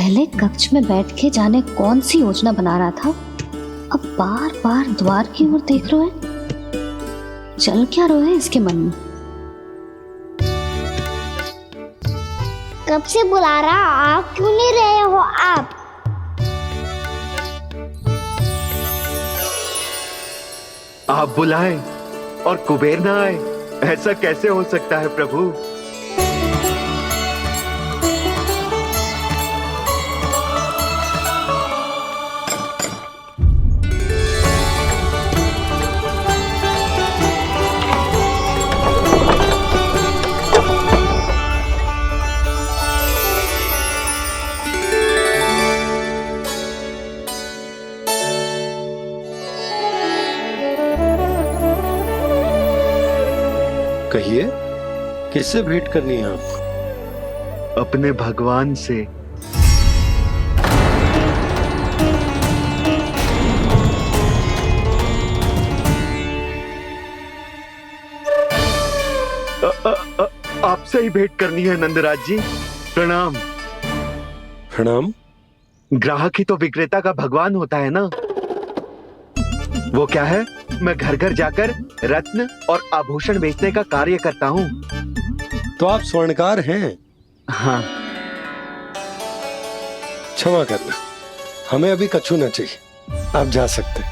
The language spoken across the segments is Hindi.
पहले कक्ष में बैठ के जाने कौन सी योजना बना रहा था, अब बार बार द्वार की ओर देख रहे हैं। चल क्या रहे हैं इसके मन में? कब से बुला रहा, आप क्यों नहीं रहे हो? आप बुलाएं और कुबेर ना आए, ऐसा कैसे हो सकता है प्रभु? कहिए, किससे भेंट करनी है आपको? अपने भगवान से। आपसे ही भेंट करनी है नंदराज जी। प्रणाम। प्रणाम। ग्राहक ही तो विक्रेता का भगवान होता है ना। वो क्या है, मैं घर घर जाकर रत्न और आभूषण बेचने का कार्य करता हूँ। तो आप स्वर्णकार हैं? हाँ। क्षमा करना, हमें अभी कछु न चाहिए, आप जा सकते हैं।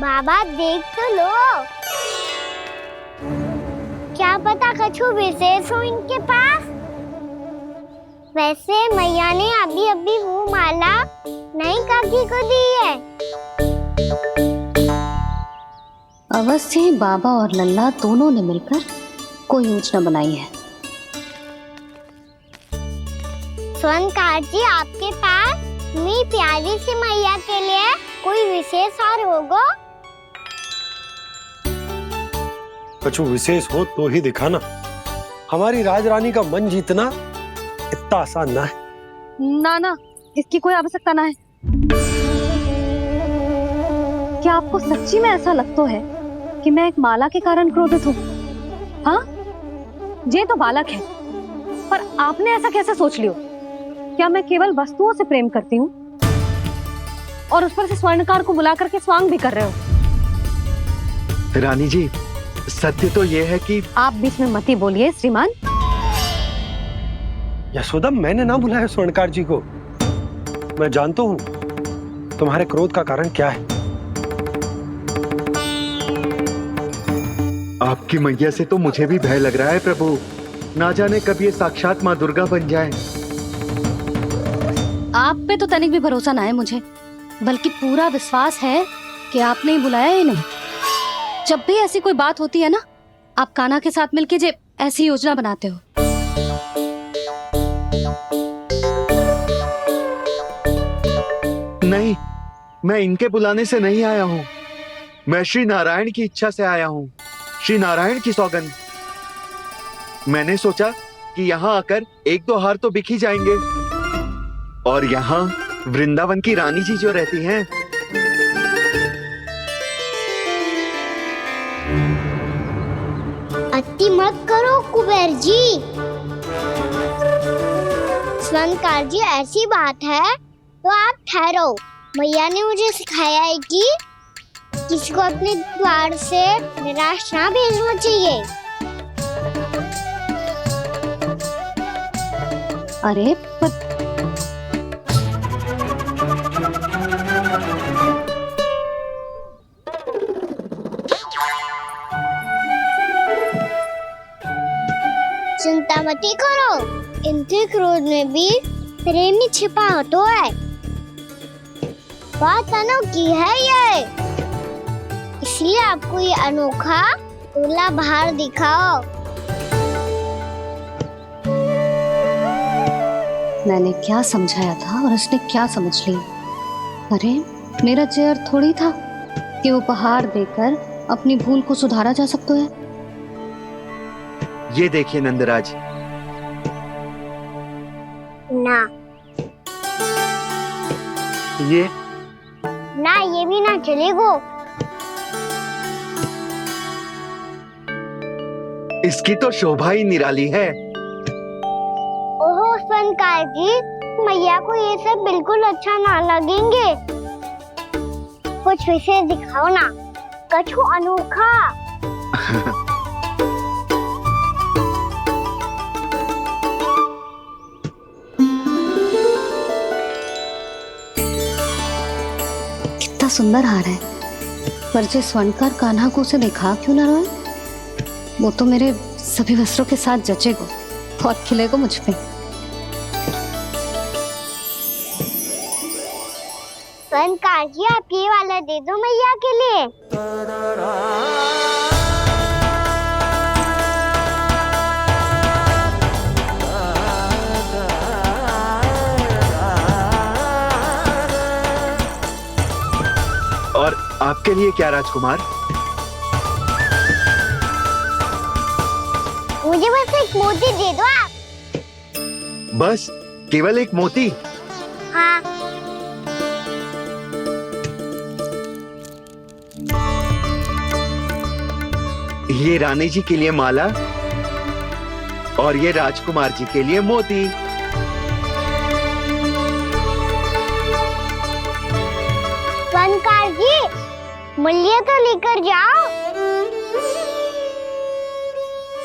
बाबा देख तो लो, क्या पता कछु विशेष हो इनके पास। वैसे मैया ने अभी अभी वो माला नई काकी को दी है। अवश्य ही बाबा और लल्ला दोनों ने मिलकर कोई योजना बनाई है। स्वर्णकार जी, आपके पास मेरी प्यारी सी मैया के लिए कोई विशेष और होगा? कछु विशेष हो तो ही दिखाना। हमारी राजरानी का मन जीतना इतना आसान ना है। ना, इसकी कोई आवश्यकता ना है। क्या आपको सच्ची में ऐसा लगता है कि मैं एक माला के कारण क्रोधित हूँ? हाँ, ये तो बालक है, पर आपने ऐसा कैसे सोच लियो? क्या मैं केवल वस्तुओं से प्रेम करती हूँ और उस पर से स्वर्णकार को बुला करके स्वांग भी कर रहे हो? रानी जी, सत्य तो ये है कि आप बीच में मत ही बोलिए श्रीमान। यशोदा, मैंने ना बुलाया स्वर्णकार जी को। मैं जानता हूँ तुम्हारे क्रोध का कारण क्या है। आपकी मैया से तो मुझे भी भय लग रहा है प्रभु। ना जाने कब ये साक्षात माँ दुर्गा बन जाए। आप पे तो तनिक भी भरोसा ना है मुझे, बल्कि पूरा विश्वास है कि आपने ही बुलाया है इन्हें। जब भी ऐसी कोई बात होती है ना, आप कान्हा के साथ मिलके जे ऐसी योजना बनाते हो। नहीं, मैं इनके बुलाने से नहीं आया हूँ। मैं श्री नारायण की इच्छा से आया हूँ। श्री नारायण की सौगंध। मैंने सोचा कि यहाँ आकर एक दो हार तो बिक ही जाएंगे। और यहाँ वृंदावन की रानी जी जो रहती हैं, अति मत करो कुबेर जी। स्वर्णकार जी, ऐसी बात है तो आप ठहरो। मैया ने मुझे सिखाया है कि किसी को अपने द्वार से निराश ना भेजना चाहिए। अरे पर चिंता मत करो, इनके क्रोध में भी प्रेम ही छिपा तो है। बात अनोखी है ये, इसलिए आपको ये अनोखा दूल्हा बाहर दिखाओ। मैंने क्या समझाया था और उसने क्या समझ लिया? अरे मेरा चेयर थोड़ी था कि उपहार देकर अपनी भूल को सुधारा जा सकता है। ये देखिए नंदराज। ना, ये ना, ये भी ना चलेगा। इसकी तो शोभा ही निराली है। ओहो स्वर्णकार जी, मैया को ये सब बिल्कुल अच्छा ना लगेंगे। कुछ विशेष दिखाओ ना, कछु अनोखा। कितना सुंदर हार है, पर जो स्वर्णकार कान्हा को उसे दिखा क्यों ना रहा है? वो तो मेरे सभी वस्त्रों के साथ जचेगा और खिलेगा मुझ पे। स्वर्णकार जी, आप ये वाला दे दो मैया के लिए। और आपके लिए क्या राजकुमार? मुझे बस एक मोती दे दो आप। बस केवल एक मोती? हाँ। ये रानी जी के लिए माला और ये राजकुमार जी के लिए मोती। स्वर्णकार जी, मूल्य तो लेकर जाओ।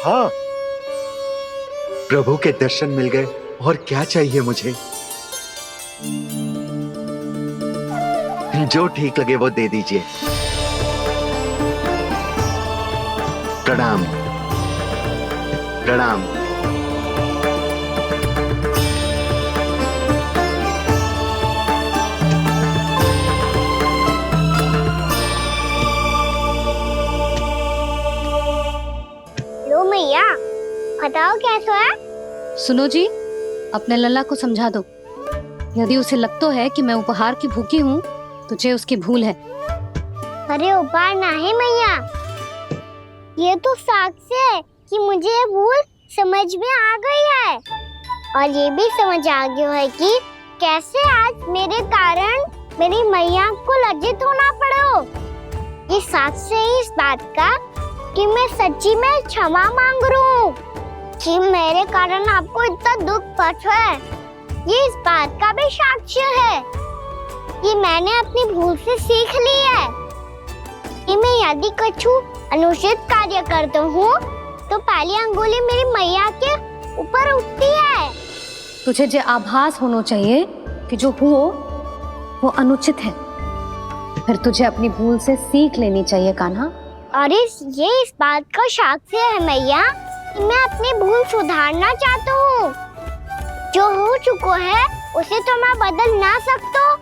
हाँ, प्रभु के दर्शन मिल गए और क्या चाहिए मुझे? जो ठीक लगे वो दे दीजिए। प्रणाम प्रणाम। लो मैया, बताओ कैसा है? सुनो जी, अपने लल्ला को समझा दो। यदि उसे लगता है कि मैं उपहार की भूखी हूँ तो ये उसकी भूल है। अरे उपहार ना है मैया, ये तो साक्ष्य है कि मुझे ये भूल समझ में आ गई है, और ये भी समझ आ गया है कि कैसे आज मेरे कारण मेरी मैया को लज्जित होना पड़ो। ये साक्ष्य है इस बात का कि मैं सच्ची में क्षमा मांग रहा हूँ कि मेरे कारण आपको इतना दुख पहुंचा है। ये इस बात का भी साक्ष्य है कि मैंने अपनी भूल से सीख ली है कि मैं यदि कछु अनुचित कार्य करता हूँ तो पहली अंगुली मेरी मैया के ऊपर उठती है। तुझे जो आभास होना चाहिए कि जो हुआ वो अनुचित है, फिर तुझे अपनी भूल से सीख लेनी चाहिए कान्हा। और ये इस बात का साक्ष्य है मैया कि मैं अपनी भूल सुधारना चाहता हूँ। जो हो चुका है उसे तो मैं बदल ना सकता,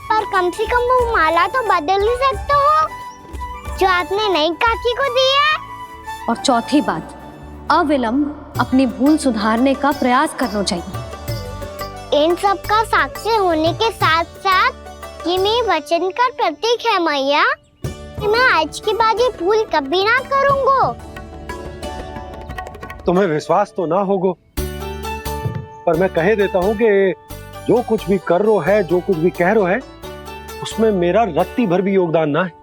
पर कम से कम वो माला तो बदल ही सकता हूँ जो आपने नई काकी को दी है। और चौथी बात, अविलंब अपनी भूल सुधारने का प्रयास करना चाहिए। इन सब का साक्षी होने के साथ साथ ये मेरे वचन का प्रतीक है मैया कि मैं आज के बाद ये भूल कभी ना करूँगा। तुम्हें विश्वास तो ना होगा, पर मैं कह देता हूँ कि जो कुछ भी कर रो है, जो कुछ भी कह रो है, उसमें मेरा रत्ती भर भी योगदान ना है।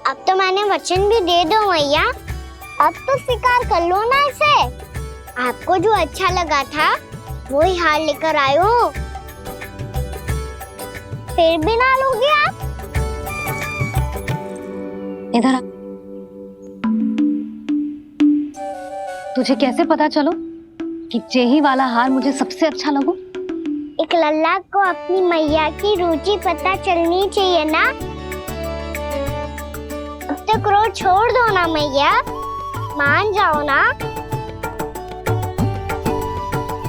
अब तो मैंने वचन भी दे दो मैया, अब तो स्वीकार कर लो ना इसे। आपको जो अच्छा लगा था वही हार लेकर आयो, फिर भी ना लोगे आप? इधर आ। तुझे कैसे पता चलो कि जेही वाला हार मुझे सबसे अच्छा लगो? एक लल्ला को अपनी मैया की रुचि पता चलनी चाहिए ना। अब तो क्रोध छोड़ दो ना मैया, मान जाओ ना।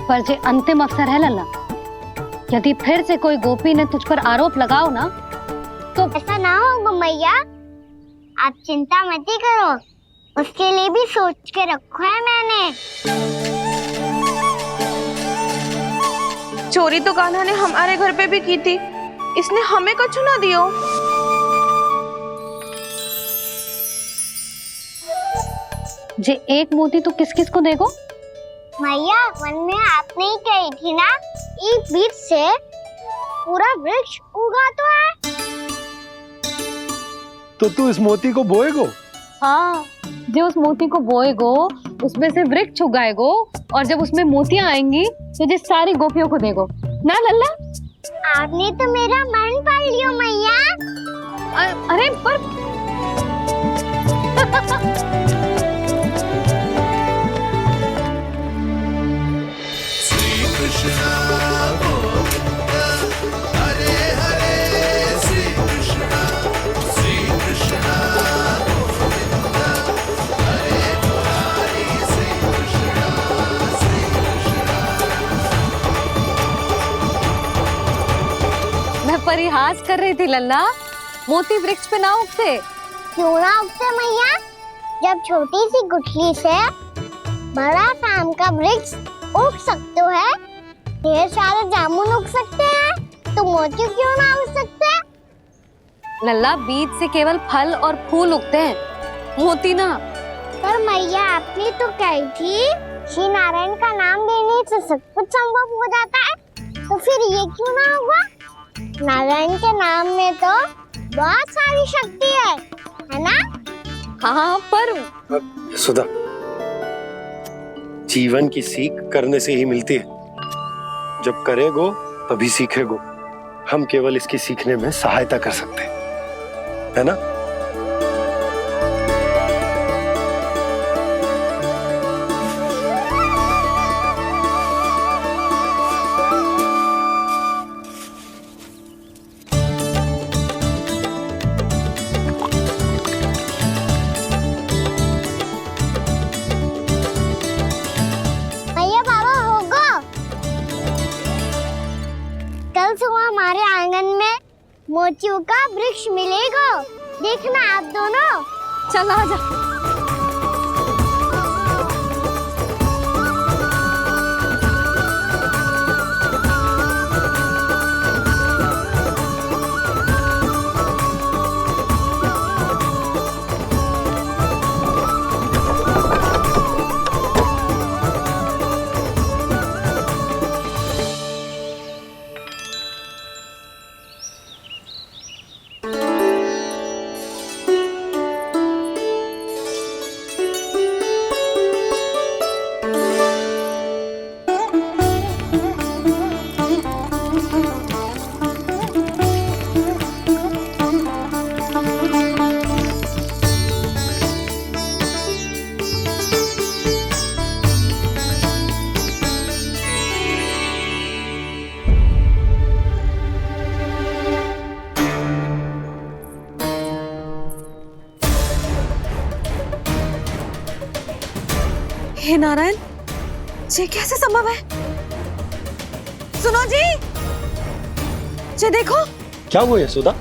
पर जे अंतिम अवसर है लल्ला, यदि फिर से कोई गोपी ने तुझ पर आरोप लगाओ ना तो ऐसा ना होगा मैया, आप चिंता मत ही करो, उसके लिए भी सोच के रखो है मैंने। चोरी तो कान्हा ने हमारे घर पे भी की थी, इसने हमें कछु ना दियो। जे एक मोती तो किस किस को देगो? मैया, मन में आपने ही कही थी ना, एक बीज से पूरा वृक्ष उगा तो है। तो तू इस मोती को बोएगो? हाँ, जो उस मोती को बोएगो उसमें से वृक्ष उगाएगो, और जब उसमें मोतियां आएंगी तो जिस सारी गोपियों को देगो। ना लल्ला। आपने तो मेरा मन पढ़ लियो मैया। अरे पर मैं परिहास कर रही थी लल्ला, मोती वृक्ष पे ना उगते। क्यों ना उगते मैया? जब छोटी सी गुठली से बड़ा आम का वृक्ष उग सकते है, ढेर सारे जामुन उग सकते हैं, तो मोती क्यों ना उग सकते? लल्ला, बीज से केवल फल और फूल उगते हैं, मोती ना। पर मैया आपने तो कही थी श्री नारायण का नाम लेने से सब कुछ संभव हो जाता है, तो फिर ये क्यों ना होगा? नारायण के नाम में तो बहुत सारी शक्ति है ना? हाँ पर सुधा, जीवन की सीख करने से ही मिलती है। जब करेगो तभी सीखेगो। हम केवल इसकी सीखने में सहायता कर सकते हैं, है ना? भैया बाबा होगो, कल सुबह हमारे आंगन में मोतियों का वृक्ष मिलेगा। देखना आप दोनों। चल आ जा। हे नारायण, ये कैसे संभव है? सुनो जी, ये देखो। क्या हुआ यशोदा?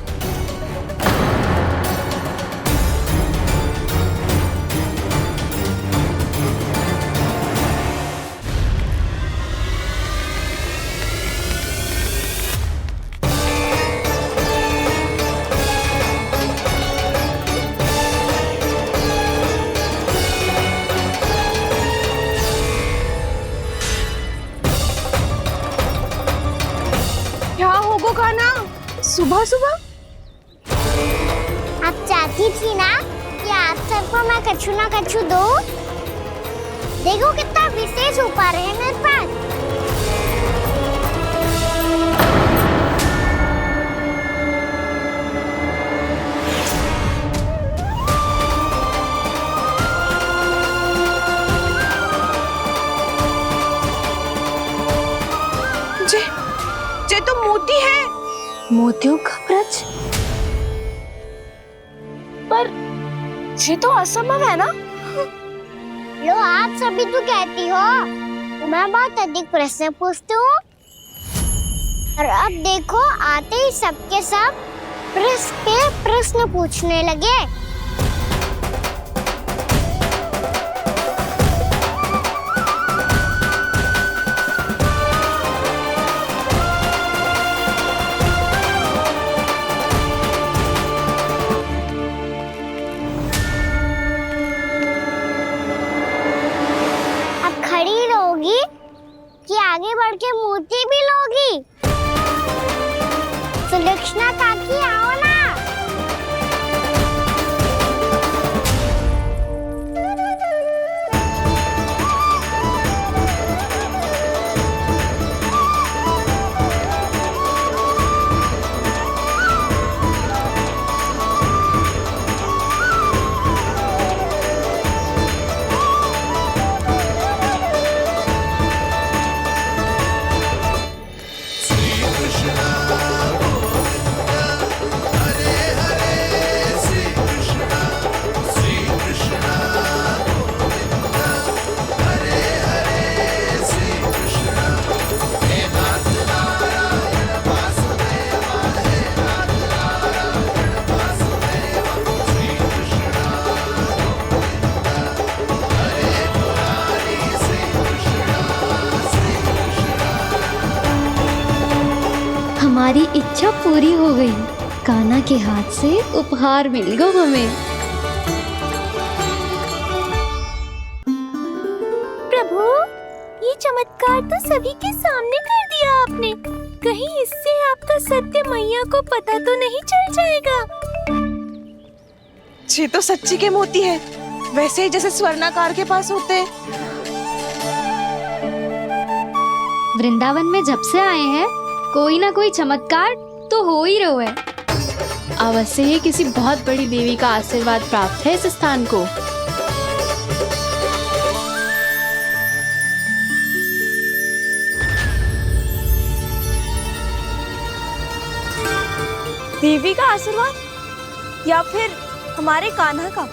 क्या होगो खाना सुबह सुबह? आप चाहती थी ना कि आप सबको मैं कछु ना कछु दूं? देखो कितना विशेष उपहार है मेरे पास। ये तो मोती है। मोतियों का वृक्ष? पर ये तो असंभव है ना? लो आप सभी तो कहती हो, तो मैं बहुत अधिक प्रश्न पूछती हूँ, और अब देखो आते ही सबके सब प्रश्न पे प्रश्न पूछने लगे। खड़ी रहोगी कि आगे बढ़ के मोती भी लोगी? सुलक्षणा काकी आओ ना। हमारी इच्छा पूरी हो गई। कान्हा के हाथ से उपहार मिल गया हमें। प्रभु, ये चमत्कार तो सभी के सामने कर दिया आपने। कहीं इससे आपका सत्य मैया को पता तो नहीं चल जाएगा? ये तो सच्ची के मोती है, वैसे ही जैसे स्वर्णाकार के पास होते हैं। वृंदावन में जब से आए हैं कोई ना कोई चमत्कार तो हो ही रहा है। अवश्य ही किसी बहुत बड़ी देवी का आशीर्वाद प्राप्त है इस स्थान को। देवी का आशीर्वाद या फिर हमारे कान्हा का?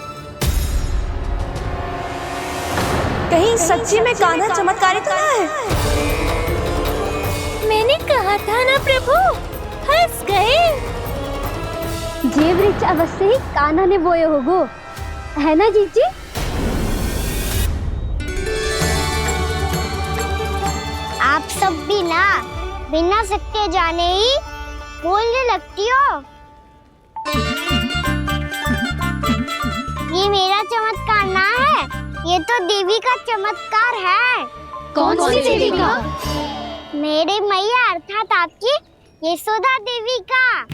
कहीं सच्ची में कान्हा चमत्कारी तो ना है? मैंने कहा था ना प्रभु, फंस गए। ये वृक्ष अवश्य ही कान्हा ने बोए होगो, है ना जीजी? आप सब भी ना बिना सत्य जाने ही बोलने लगती हो। ये मेरा चमत्कार ना है, ये तो देवी का चमत्कार है। कौन सी देवी का? मेरे मैया अर्थात आपकी यशोदा देवी का।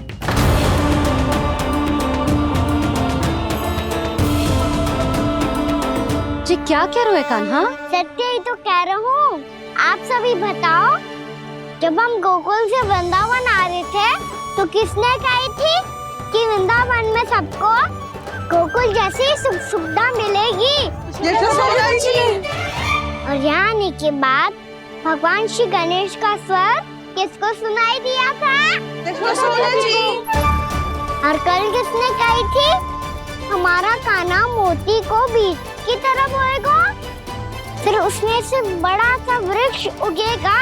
जी क्या कह रहे हो कान्हा? सत्य ही तो कह रहा हूँ। आप सभी बताओ, जब हम गोकुल से वृंदावन आ रहे थे तो किसने कही थी कि वृंदावन में सबको गोकुल जैसी सुख सुविधा मिलेगी? यशोदा जी। और यहाँ आने के बाद भगवान श्री गणेश का स्वर किसको सुनाई दिया था? यशोदा जी। और कल किसने कही थी हमारा कान्हा मोती को बीज की तरह बोएगा, फिर उसमें से बड़ा सा वृक्ष उगेगा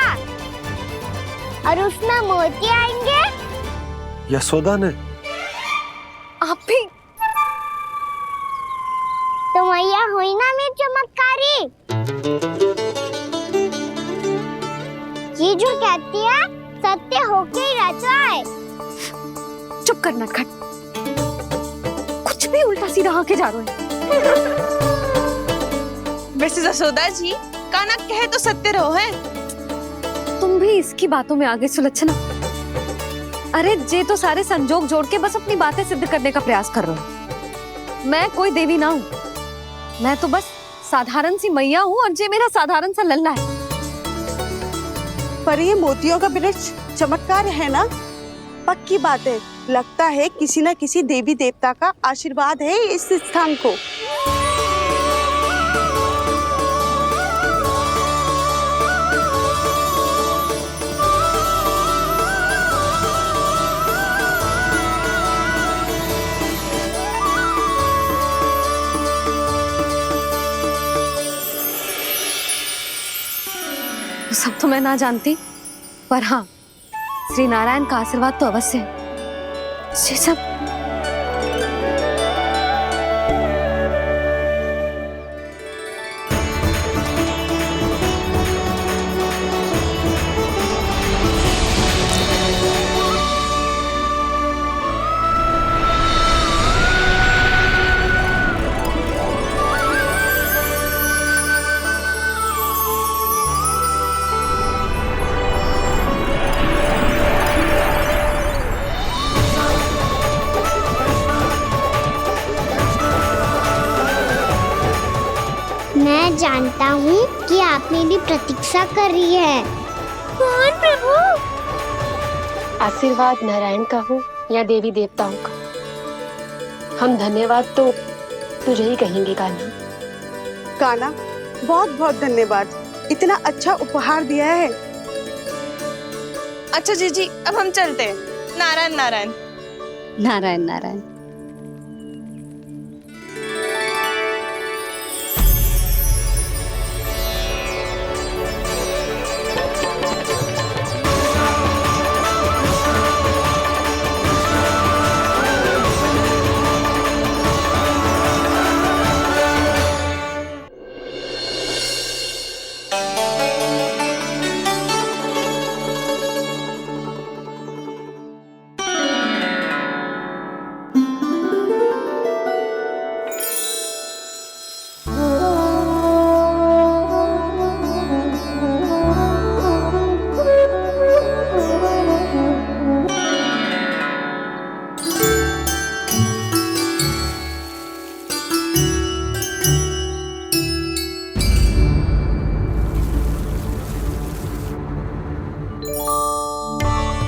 और उसमें मोती आएंगे? यशोदा ने? आप भी? तो मैया हुई ना मेरी चमत्कारी। ये जो कहती है सत्य होके ही रहता है। चुप कर नटखट, कुछ भी उल्टा सीधा आके जा रहे हैं। वैसे यशोदा जी, कान्हा कहे तो सत्य रहो है। तुम भी इसकी बातों में आगे सुलझना। अरे जे तो सारे संजोग जोड़ के बस अपनी बातें सिद्ध करने का प्रयास कर रहे हो। मैं कोई देवी ना हूँ, मैं तो बस साधारण सी मैया हूँ और जे मेरा साधारण सा लल्ला है। पर ये मोतियों का वृक्ष चमत्कार है ना? पक्की बात है, लगता है किसी न किसी देवी देवता का आशीर्वाद है इस स्थान को। सब तो मैं ना जानती, पर हाँ, श्री नारायण का आशीर्वाद तो अवश्य है। ये सब मैं जानता हूँ कि आप मेरी प्रतीक्षा कर रही है। कौन प्रभु? आशीर्वाद नारायण का हो या देवी देवताओं का, हम धन्यवाद तो तुझे ही कहेंगे कान्हा। कान्हा, बहुत बहुत धन्यवाद, इतना अच्छा उपहार दिया है। अच्छा जीजी, अब हम चलते हैं। नारायण नारायण। नारायण नारायण।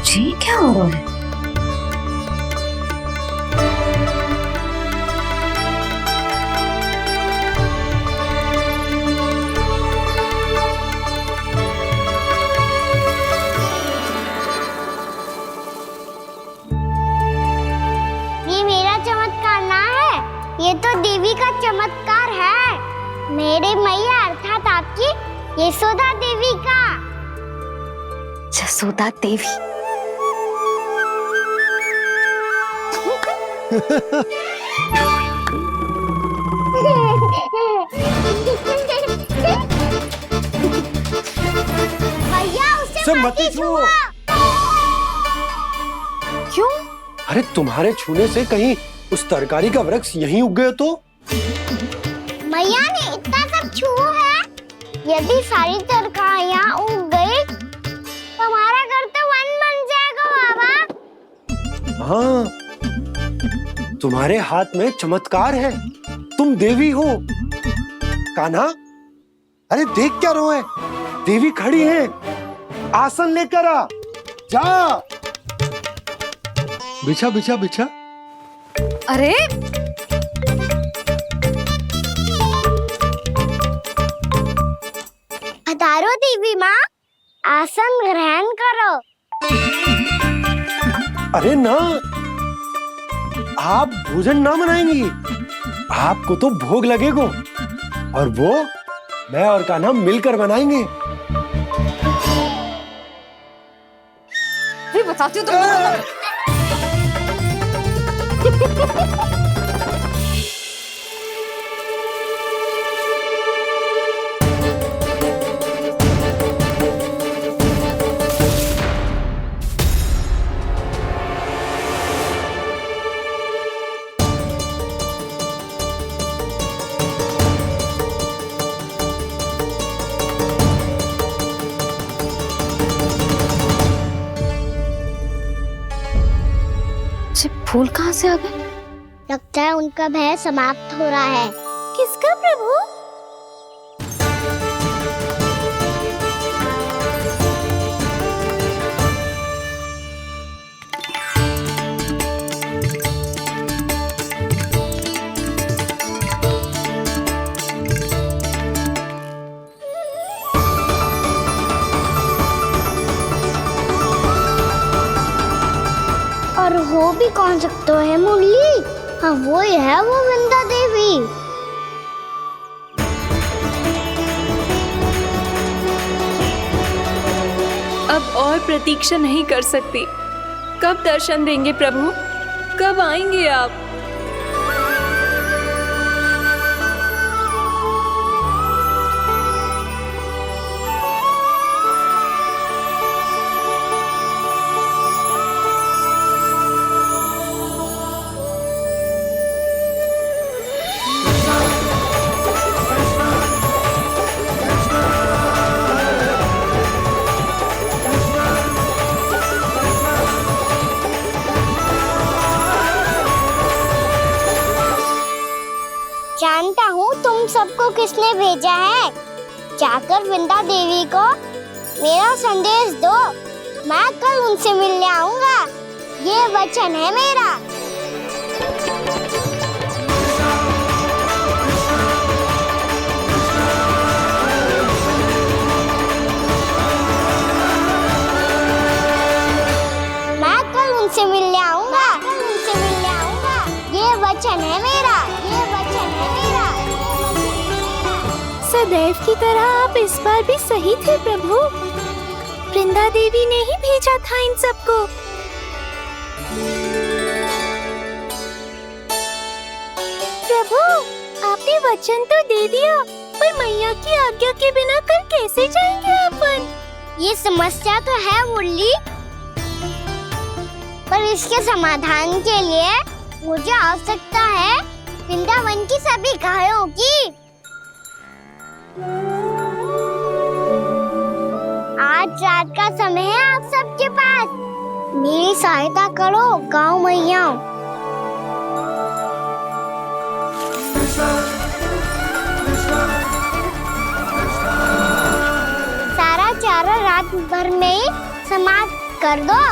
ये क्या हो रहा है? ये मेरा चमत्कार ना है, ये तो देवी का चमत्कार है। मेरे मैया अर्थात आपकी यशोदा देवी का। यशोदा देवी। भैया उसे मत छुओ। क्यों? अरे तुम्हारे छूने से कहीं उस तरकारी का वृक्ष यहीं उग गए तो? मैया ने इतना सब छुआ है, यदि सारी तरकारियां उग गई तो हमारा घर तो वन बन जाएगा बाबा। हाँ, तुम्हारे हाथ में चमत्कार है, तुम देवी हो। कान्हा, अरे देख क्या रहो है, देवी खड़ी है, आसन लेकर आ, जा। बिछा बिछा बिछा। अरे पधारो देवी माँ, आसन ग्रहण करो। अरे ना, आप भोजन ना बनाएंगी, आपको तो भोग लगेगा और वो मैं और कान्हा मिलकर बनाएंगे। भी बताती हूँ तुमको। फूल कहाँ से आ गए? लगता है उनका भय समाप्त हो रहा है। किसका प्रभु? और हो भी कौन सकता है मुरली? हाँ वो ही है, वो वृंदा देवी। अब और प्रतीक्षा नहीं कर सकती। कब दर्शन देंगे प्रभु? कब आएंगे आप? जानता हूँ तुम सबको किसने भेजा है। जाकर वृंदा देवी को मेरा संदेश दो, मैं कल उनसे मिलने आऊंगा, ये वचन है मेरा। मैं कल उनसे मिलने आऊंगा, ये वचन है मेरा, ये वचन है मेरा। सदैव की तरह आप इस बार भी सही थे प्रभु। वृंदा देवी ने ही भेजा था इन सबको। प्रभु, आपने वचन तो दे दिया, पर मैया की आज्ञा के बिना कल कैसे जाएंगे अपन? ये समस्या तो है मुरली, पर इसके समाधान के लिए मुझे आवश्यकता है वृंदावन की सभी गायों की। आज रात का समय है आप सबके पास, मेरी सहायता करो गाँव मैया। सारा चारा रात भर में समाप्त कर दो।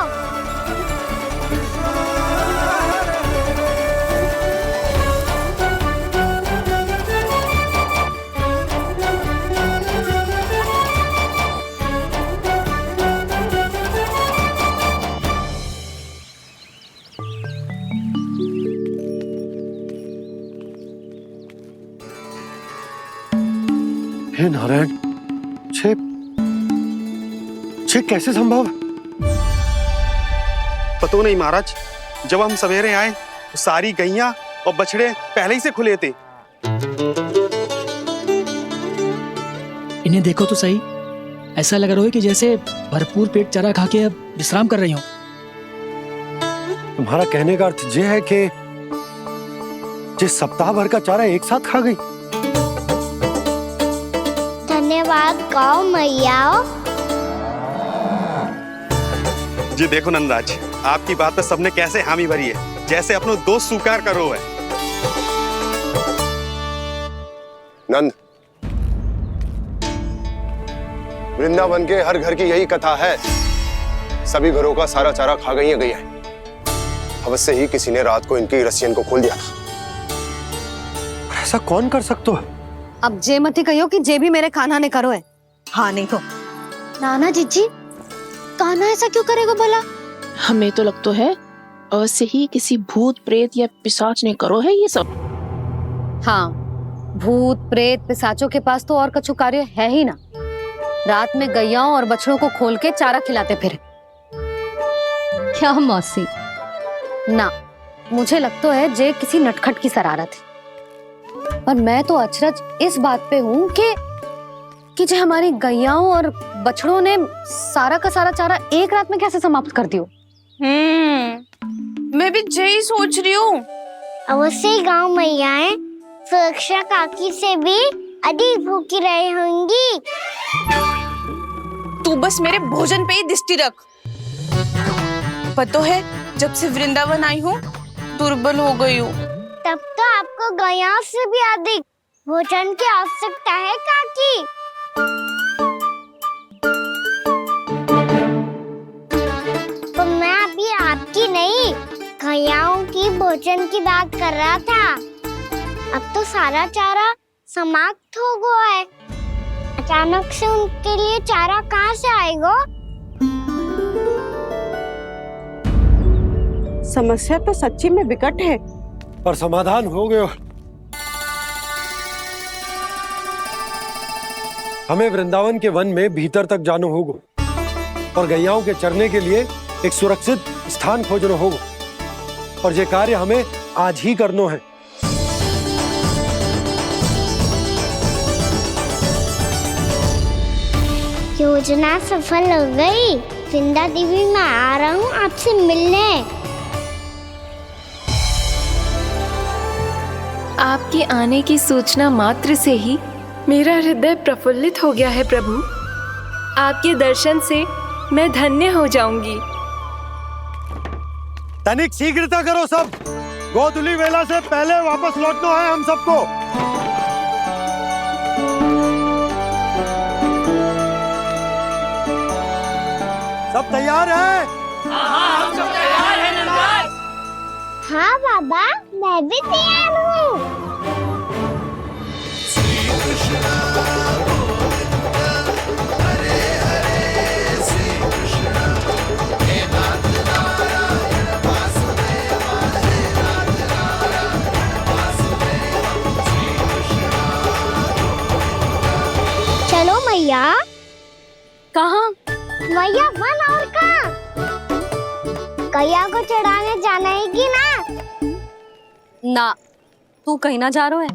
हे नारायण, छे कैसे संभव? पतो नहीं महाराज, जब हम सवेरे आए तो सारी गैया और बछड़े पहले ही से खुले थे। इन्हें देखो तो सही, ऐसा लग रहा है कि जैसे भरपूर पेट चारा खा के अब विश्राम कर रही हो। तुम्हारा कहने का अर्थ यह है कि जिस सप्ताह भर का चारा एक साथ खा गई। धन्यवाद गाओ मैया। जी देखो नंदराज, आपकी बात पे सबने कैसे हामी भरी है, जैसे अपनो दोस्त स्वीकार करो है। नंद, वृंदावन के हर घर की यही कथा है, सभी घरों का सारा चारा खा गई है। अवश्य ही किसी ने रात को इनकी रस्सियन को खोल दिया था। ऐसा कौन कर सकते हो? अब जे मत ही कहियो कि जे भी मेरे कान्हा ने करो है। हाँ नहीं तो नाना जीजी, कान्हा ऐसा क्यों करेगा भला? हमें तो लगता है अवश्य ही किसी भूत प्रेत या पिशाच ने करो है ये सब। हाँ, भूत प्रेत पिशाचों के पास तो और कछु कार्य है ही ना। रात में गैयाओं और बछड़ों को खोल के चारा खिलाते फिर। क्या मौसी? ना, मुझे लगता है जे किसी नटखट की शरारत है। पर मैं तो अचरज इस बात पे हूँ कि जो हमारी गैयाओं और बछड़ों ने सारा का सारा चारा एक रात में कैसे समाप्त कर दियो। मैं भी यही सोच रही हूँ। अवश्य ही गाँव मैयाएं सुरक्षा काकी से भी अधिक भूखी रही होंगी। तू बस मेरे भोजन पे ही दृष्टि रख। पता है, जब से वृंदावन आई हूँ दुर्बल हो गई हूँ। तब तो आपको गैयाओं से भी अधिक भोजन की आवश्यकता है काकी। तो मैं अभी आपकी नहीं, गैयाओं की भोजन की बात कर रहा था। अब तो सारा चारा समाप्त हो गया है। अचानक से उनके लिए चारा कहाँ से आएगा? समस्या तो सच्ची में विकट है, पर समाधान हो गयो। हमें वृंदावन के वन में भीतर तक जाना होगा और गैयाओं के चरने के लिए एक सुरक्षित स्थान खोजना होगा, और ये कार्य हमें आज ही करना है। योजना सफल हो गई। वृंदा देवी, मैं आ रहा हूँ आपसे मिलने। आपके आने की सूचना मात्र से ही मेरा हृदय प्रफुल्लित हो गया है प्रभु। आपके दर्शन से मैं धन्य हो जाऊंगी। तनिक शीघ्रता करो सब, गोधुली वेला से पहले वापस लौटना है हम सबको। सब तैयार है? हाँ, हम सब तैयार हैं नंदराज। हाँ बाबा, मैं भी तैयार हूँ। चलो मैया। कहाँ? मैया वन और कहाँ? गैया को चढ़ाने जाना है कि ना? ना, तू कहीं ना जा रहा है।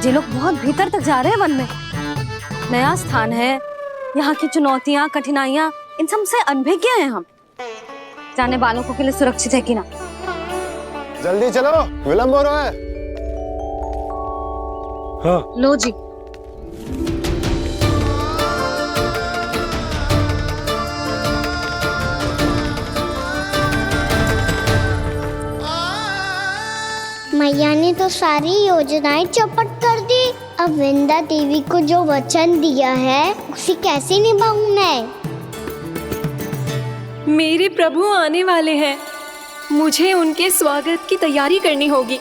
ये लोग बहुत भीतर तक जा रहे हैं वन में। नया स्थान है, यहाँ की चुनौतियाँ कठिनाइयाँ इन सब से अनभिज्ञ हैं हम। जाने वालों के लिए सुरक्षित है कि ना? जल्दी चलो, विलंब हो रहा है। हाँ। लो जी। मैया ने तो सारी योजनाएं चौपट कर दी। अब वृंदा देवी को जो वचन दिया है उसे कैसे निभाऊं मैं? मेरे प्रभु आने वाले हैं, मुझे उनके स्वागत की तैयारी करनी होगी।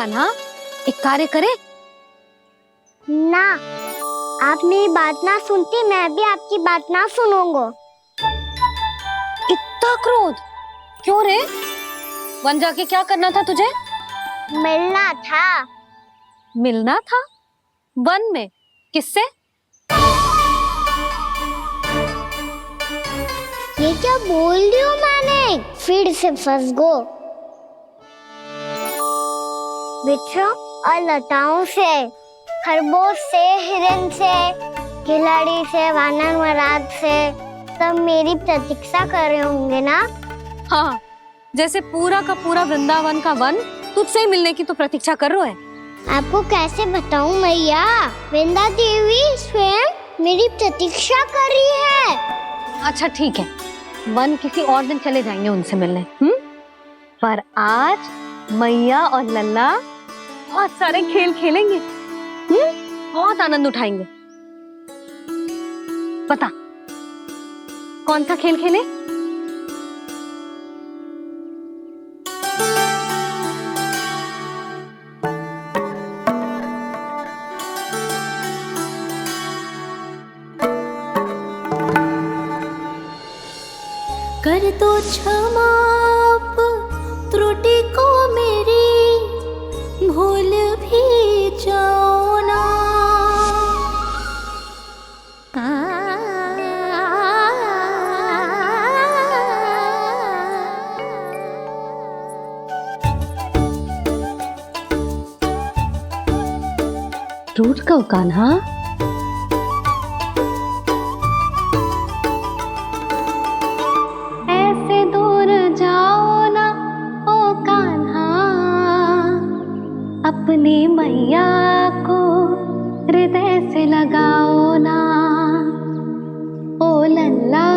कान्हा, एक कार्य करे? ना, आप मेरी बात ना सुनती, मैं भी आपकी बात ना सुनूंगा। इतना क्रोध क्यों रे? वन जाके क्या करना था तुझे? मिलना था। मिलना था? वन में? किससे? ये क्या बोल रही हूँ मैंने? फिर से फंस गो। बिच्छू और लताओं से, खरगोश से, हिरन से, खिलाड़ी से, वानर महाराज से, सब मेरी प्रतीक्षा कर रहे होंगे ना? हाँ, जैसे पूरा का पूरा वृंदावन का वन तुझसे ही मिलने की तो प्रतीक्षा कर रहा है। आपको कैसे बताऊं मैया? वृंदा देवी स्वयं मेरी प्रतीक्षा कर रही है। अच्छा ठीक है, वन किसी और दिन चले जाएंगे उनसे मिलने। पर आज मैया और लल्ला बहुत सारे खेल खेलेंगे। बहुत आनंद उठाएंगे। बता, कौन सा खेल खेले? कर दो क्षमा त्रुटि को मेरी, भूल भी जाओ ना। टूट कब कान्हा? ऐसे दूर जाओ ना ओ कान्हा, अपनी मैया को हृदय से लगाओ ना। ओ लल्ला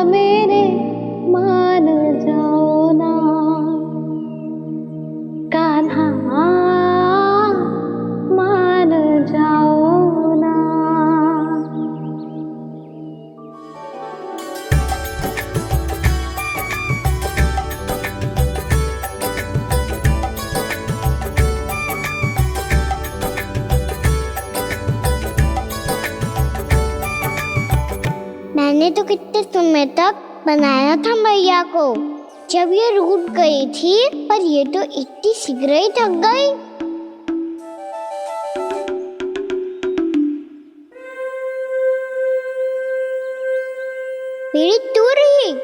मेरे मान जाओ ना, कान्हा मान जाओ ना। मैंने तो कितने समय तक बनाया था मैया को, जब ये रूठ गई थी, पर ये तो इतनी शीघ्र ही थक गई। मेरी दूर ही।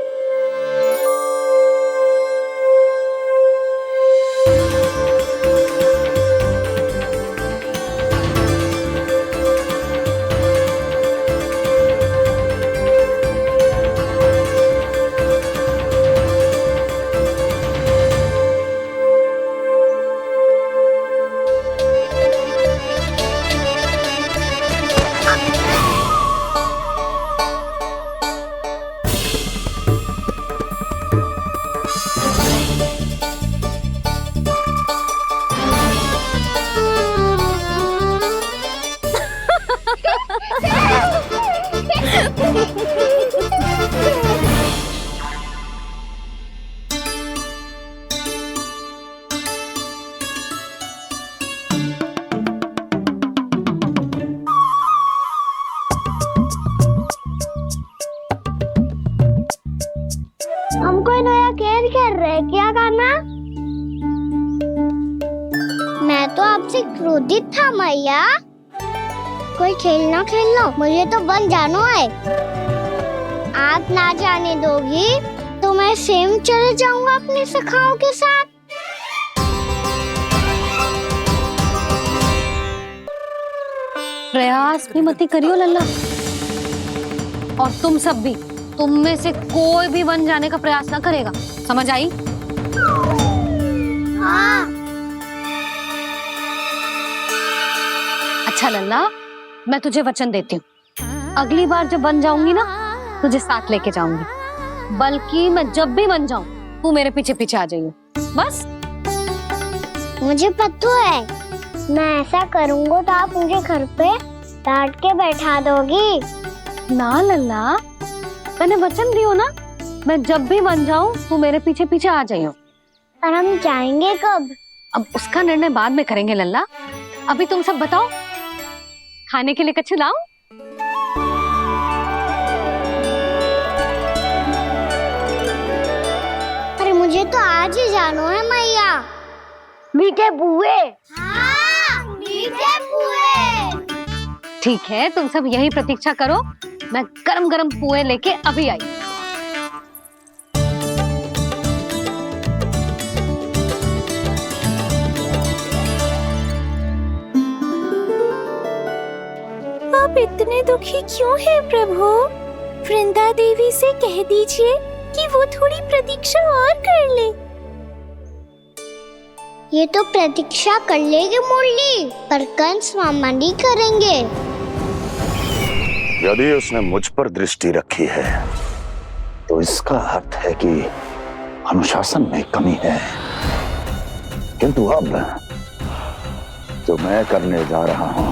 हम कोई नया खेल खेल रहे हैं क्या करना? मैं तो आपसे क्रोधित था मैया। कोई खेलना खेल लो, मुझे तो वन जाना है। आप ना जाने दोगी तो मैं स्वयं चले जाऊंगा अपने सखाओं के साथ। प्रयास भी मत करियो लल्ला, और तुम सब भी, तुम में से कोई भी वन जाने का प्रयास ना करेगा, समझ आई? हाँ। अच्छा लल्ला, मैं तुझे वचन देती हूँ, अगली बार जब वन जाऊंगी ना, तुझे साथ लेके जाऊंगी। बल्कि मैं जब भी वन जाऊं, तू मेरे पीछे पीछे आ जाइयो, बस। मुझे पता है, मैं ऐसा करूंगा तो आप मुझे घर पे डांट के बैठा दोगी। ना लल्ला, मैंने वचन दियो ना, मैं जब भी वन जाऊं तू मेरे पीछे पीछे आ जाइयो। पर हम जाएंगे कब? अब उसका निर्णय बाद में करेंगे लल्ला। अभी तुम सब बताओ, खाने के लिए कच्छु लाऊं? अरे मुझे तो आज ही जाना है मैया। मीठे पुए। हाँ, मीठे पुए। ठीक है, तुम सब यही प्रतीक्षा करो, मैं गरम गरम पुए लेके अभी आई। आप इतने दुखी क्यों हैं प्रभु? वृंदा देवी से कह दीजिए कि वो थोड़ी प्रतीक्षा और कर ले। ये तो प्रतीक्षा कर लेगी मुरली, पर कंस मामा नहीं करेंगे। यदि उसने मुझ पर दृष्टि रखी है तो इसका अर्थ है कि अनुशासन में कमी है। किंतु अब जो मैं करने जा रहा हूं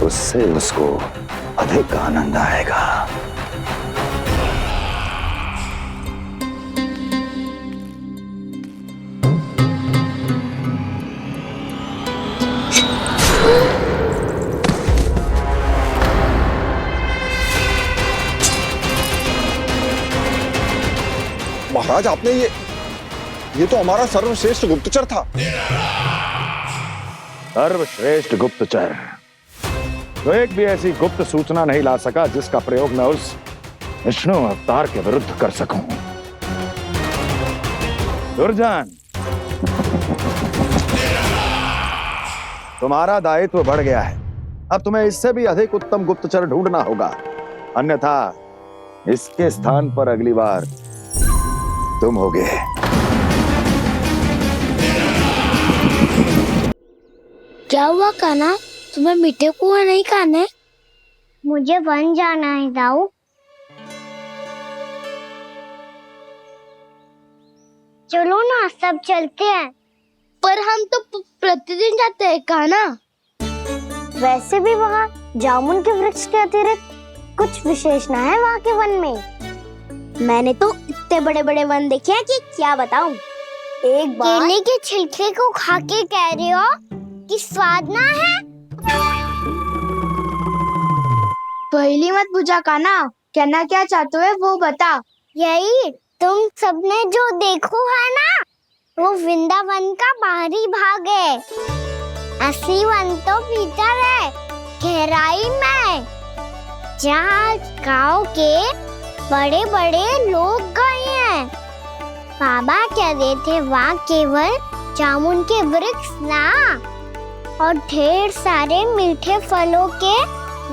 उससे उसको अधिक आनंद आएगा। महाराज, आपने ये तो हमारा सर्वश्रेष्ठ गुप्तचर था। सर्वश्रेष्ठ गुप्तचर तो एक भी ऐसी गुप्त सूचना नहीं ला सका जिसका प्रयोग मैं उस विष्णु अवतार के विरुद्ध कर सकूं। दुर्जन, तुम्हारा दायित्व बढ़ गया है। अब तुम्हें इससे भी अधिक उत्तम गुप्तचर ढूंढना होगा, अन्यथा इसके स्थान पर अगली बार तुम होगे। क्या हुआ कान्हा, तुम्हें मीठे पुआ नहीं खाने? मुझे वन जाना है दाऊ। चलो ना, सब चलते हैं। पर हम तो प्रतिदिन जाते हैं कान्हा। वैसे भी वहाँ जामुन के वृक्ष के अतिरिक्त कुछ विशेष ना है वहाँ के वन में। मैंने तो इतने बड़े बड़े वन देखे हैं कि क्या बताऊं। एक बार केले के छिलके को खा के कह रहे हो कि स्वाद ना है? पहली मत पूछा कान्हा, कहना क्या चाहते हो वो बता। यही तुम सबने जो देखो है ना, वो वृंदावन का बाहरी भाग है। असली वन तो भीतर है, गहराई में, जहाँ गांव के बड़े बड़े लोग गए हैं। बाबा कह रहे थे वहाँ केवल जामुन के वृक्ष ना, और ढेर सारे मीठे फलों के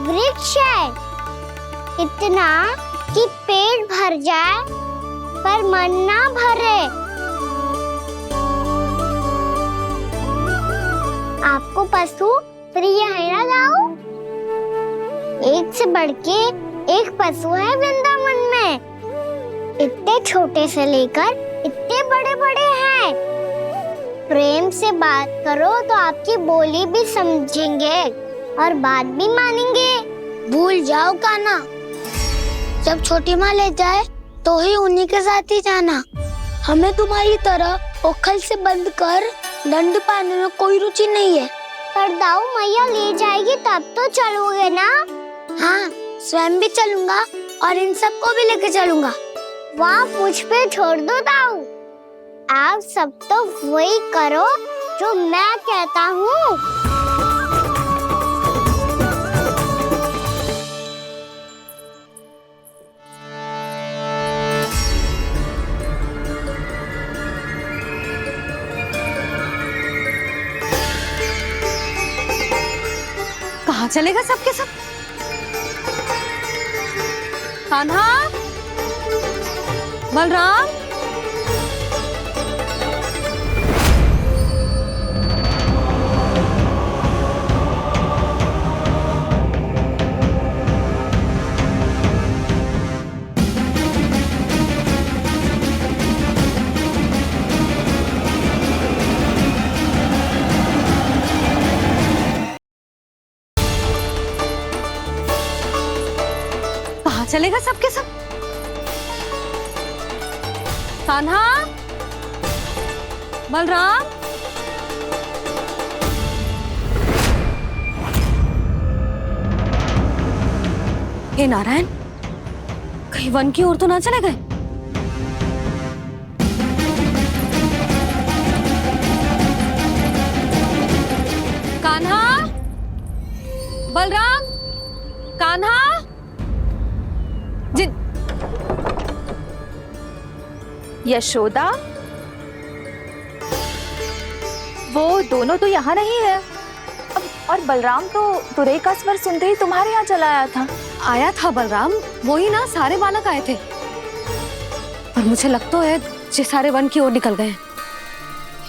वृक्ष है। इतना कि पेट भर जाए पर मन ना भरे। आपको पशु प्रिय है ना दाऊ? एक से बढ़ के एक पशु है वृंदावन में। इतने छोटे से लेकर इतने बड़े बड़े हैं। प्रेम से बात करो तो आपकी बोली भी समझेंगे और बात भी मानेंगे। भूल जाओ कान्हा, जब छोटी माँ ले जाए तो ही उन्हीं के साथ ही जाना। हमें तुम्हारी तरह ओखल से बंद कर दंड पाने में कोई रुचि नहीं है। पर दाऊ मैया ले जाएगी तब तो चलोगे ना? हाँ, स्वयं भी चलूंगा और इन सबको भी लेके चलूंगा। वहाँ मुझ पे छोड़ दो दाऊ। आप सब तो वही करो जो मैं कहता हूँ। कहाँ चलेगा सबके सब? कान्हा, बलराम, कहाँ चलेगा सबके सब? कान्हा, बलराम, हे नारायण, कहीं वन की ओर तो ना चले गए? कान्हा, बलराम, कान्हा, जिन यशोदा, वो दोनों तो यहाँ नहीं है। और बलराम तो तुरई का स्वर सुनते ही तुम्हारे यहाँ चला आया था। आया था बलराम, वही ना सारे बालक आए थे। पर मुझे लगता तो है ये सारे वन की ओर निकल गए।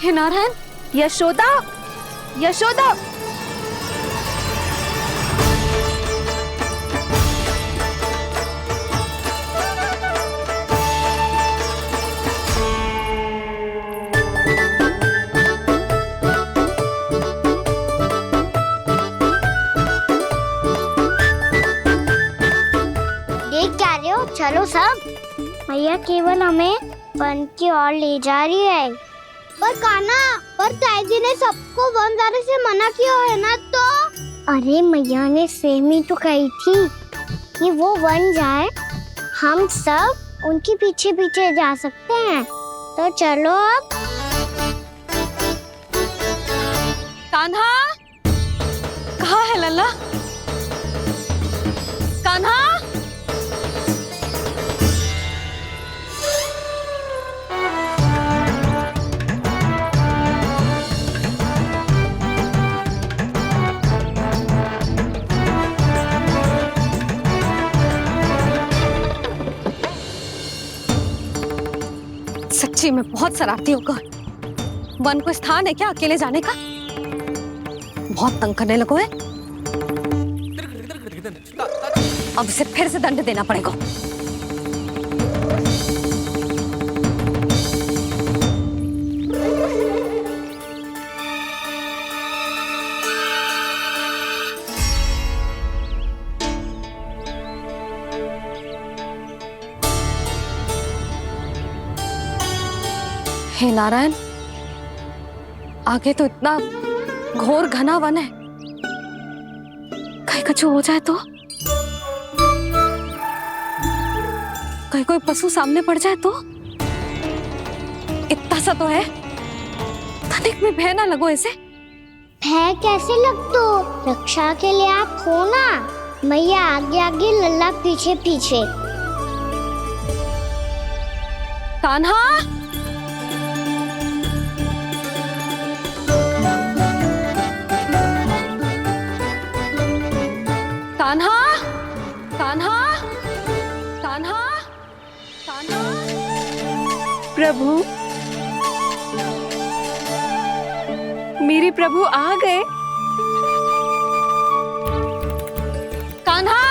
हे नारायण, यशोदा, यशोदा, देख क्या रहे हो? चलो सब। मैया केवल हमें वन की ओर ले जा रही है। पर कान्हा, पर ताई जी ने सबको वन जाने से मना किया है ना, तो अरे मैया ने सेम ही तो कही थी कि वो वन जाए, हम सब उनके पीछे पीछे जा सकते हैं। तो चलो अब। कान्हा, कहाँ है लल्ला? कान्हा, सच्ची में बहुत शरारती होगा। वन को स्थान है क्या अकेले जाने का? बहुत तंग करने लगो है। अब इसे फिर से दंड देना पड़ेगा। हे नारायण, आगे तो इतना घोर घना वन है, कहीं कुछ हो जाए तो? कहीं कोई पशु सामने पड़ जाए तो? इतना सा तो है, तनिक भी भय ना लगो इसे। भय कैसे लग तो? रक्षा के लिए आप हो ना। मैया आगे आगे, लल्ला पीछे पीछे। कान्हा, कान्हा, कान्हा, कान्हा, कान्हा। प्रभु, मेरे प्रभु आ गए। कान्हा,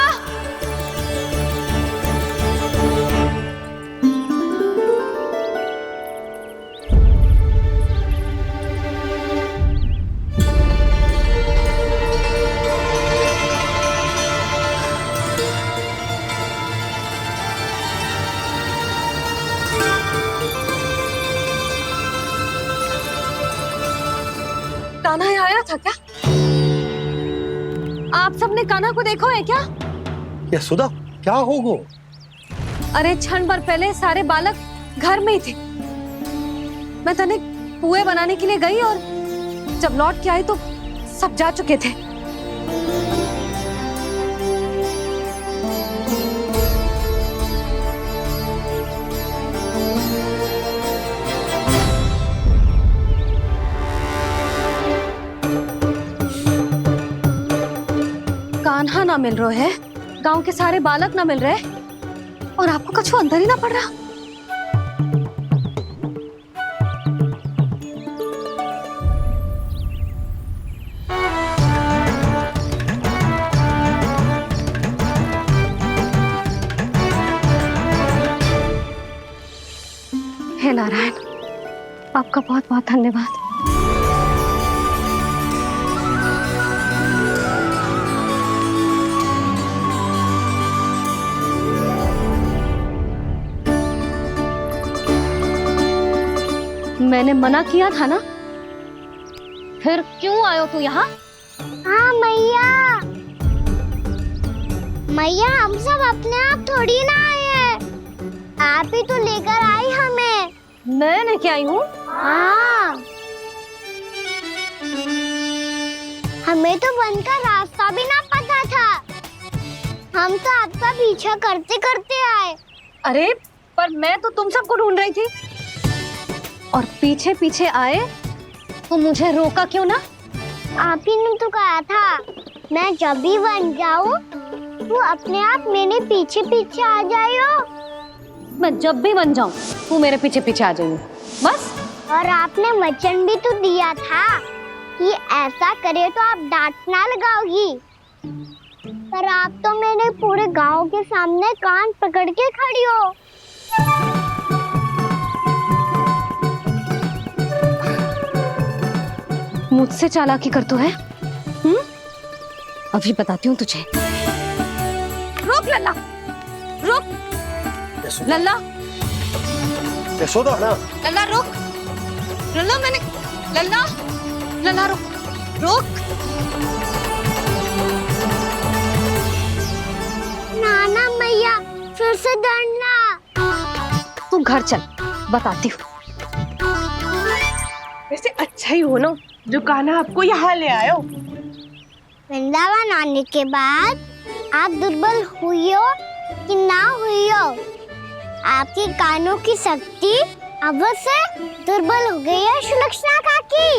कान्हा यहाँ आया था क्या? आप सबने कान्हा को देखो है क्या? यशोदा, क्या होगा? अरे क्षण भर पहले सारे बालक घर में ही थे। मैं तनिक पुए बनाने के लिए गई और जब लौट के आई तो सब जा चुके थे। कान्हा ना मिल रहे है, गांव के सारे बालक ना मिल रहे, और आपको कछु अंदर ही ना पड़ रहा। हे नारायण, आपका बहुत बहुत धन्यवाद। मैंने मना किया था ना, फिर क्यों आयो तू यहाँ? हाँ मैया, मैया हम सब अपने आप थोड़ी ना आए हैं, आप ही तो लेकर आई हमें। मैं लेके आई हूँ? हाँ, हमें तो वन का रास्ता भी ना पता था, हम तो आपका पीछा करते करते आए। अरे पर मैं तो तुम सबको ढूंढ रही थी, और पीछे पीछे आए तो मुझे रोका क्यों ना? आप ही ने तो कहा था मैं जब भी बन जाऊं तू अपने आप मेरे पीछे पीछे आ जाइयो। मैं जब भी बन जाऊं तू मेरे पीछे पीछे आ जाइयो, बस। और आपने वचन भी तो दिया था कि ऐसा करे तो आप डांट ना लगाओगी, पर आप तो मेरे पूरे गांव के सामने कान पकड़ के खड़ी हो। मुझसे चालाकी कर तू है? अभी बताती हूँ तुझे। रुक लल्ला, रुक लल्ला, यशोदा ना, लल्ला रुक, लल्ला मैंने, लल्ला, लल्ला रुक, रुक। नाना मैया फिर से डरना। तू घर चल, बताती हूँ। वैसे अच्छा ही हो ना जो कान्हा आपको यहाँ ले आयो। वृंदावन आने के बाद आप दुर्बल हुई हो कि ना हुई हो, आपके कानों की शक्ति अब से दुर्बल हो गई है सुलक्षणा काकी।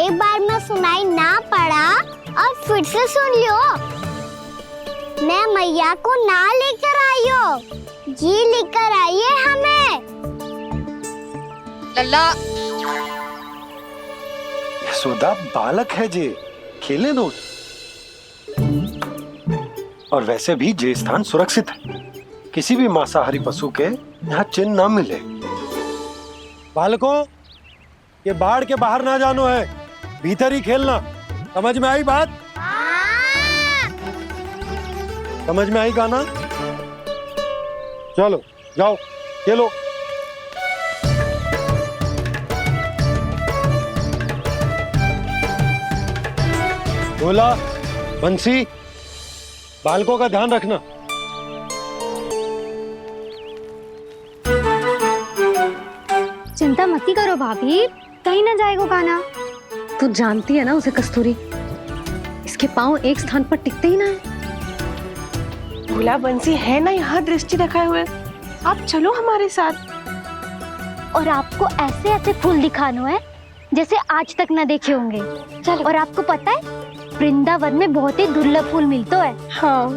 एक बार में सुनाई ना पड़ा और फिर से सुन लो। मैं मैया को ना लेकर आई हो, जी लेकर आई है हमें। लल्ला, यशोदा बालक है जे, खेले दो। और वैसे भी ये स्थान सुरक्षित है, किसी भी मांसाहारी पशु के यहाँ चिन्ह ना मिले। बालकों, ये बाढ़ के बाहर ना जानो है, भीतर ही खेलना। समझ में आई बात? समझ में आई गाना? चलो जाओ खेलो। बोला बंसी, बालकों का ध्यान रखना। चिंता मती करो भाभी, कहीं ना जाएगा कान्हा। तू जानती है ना उसे कस्तूरी, इसके पांव एक स्थान पर टिकते ही ना है। भोला बंसी है ना यहाँ दृष्टि रखाए हुए, आप चलो हमारे साथ। और आपको ऐसे ऐसे फूल दिखानो है जैसे आज तक न देखे होंगे। चलो। और आपको पता है वृंदावन में बहुत ही दुर्लभ फूल मिलते हैं। हाँ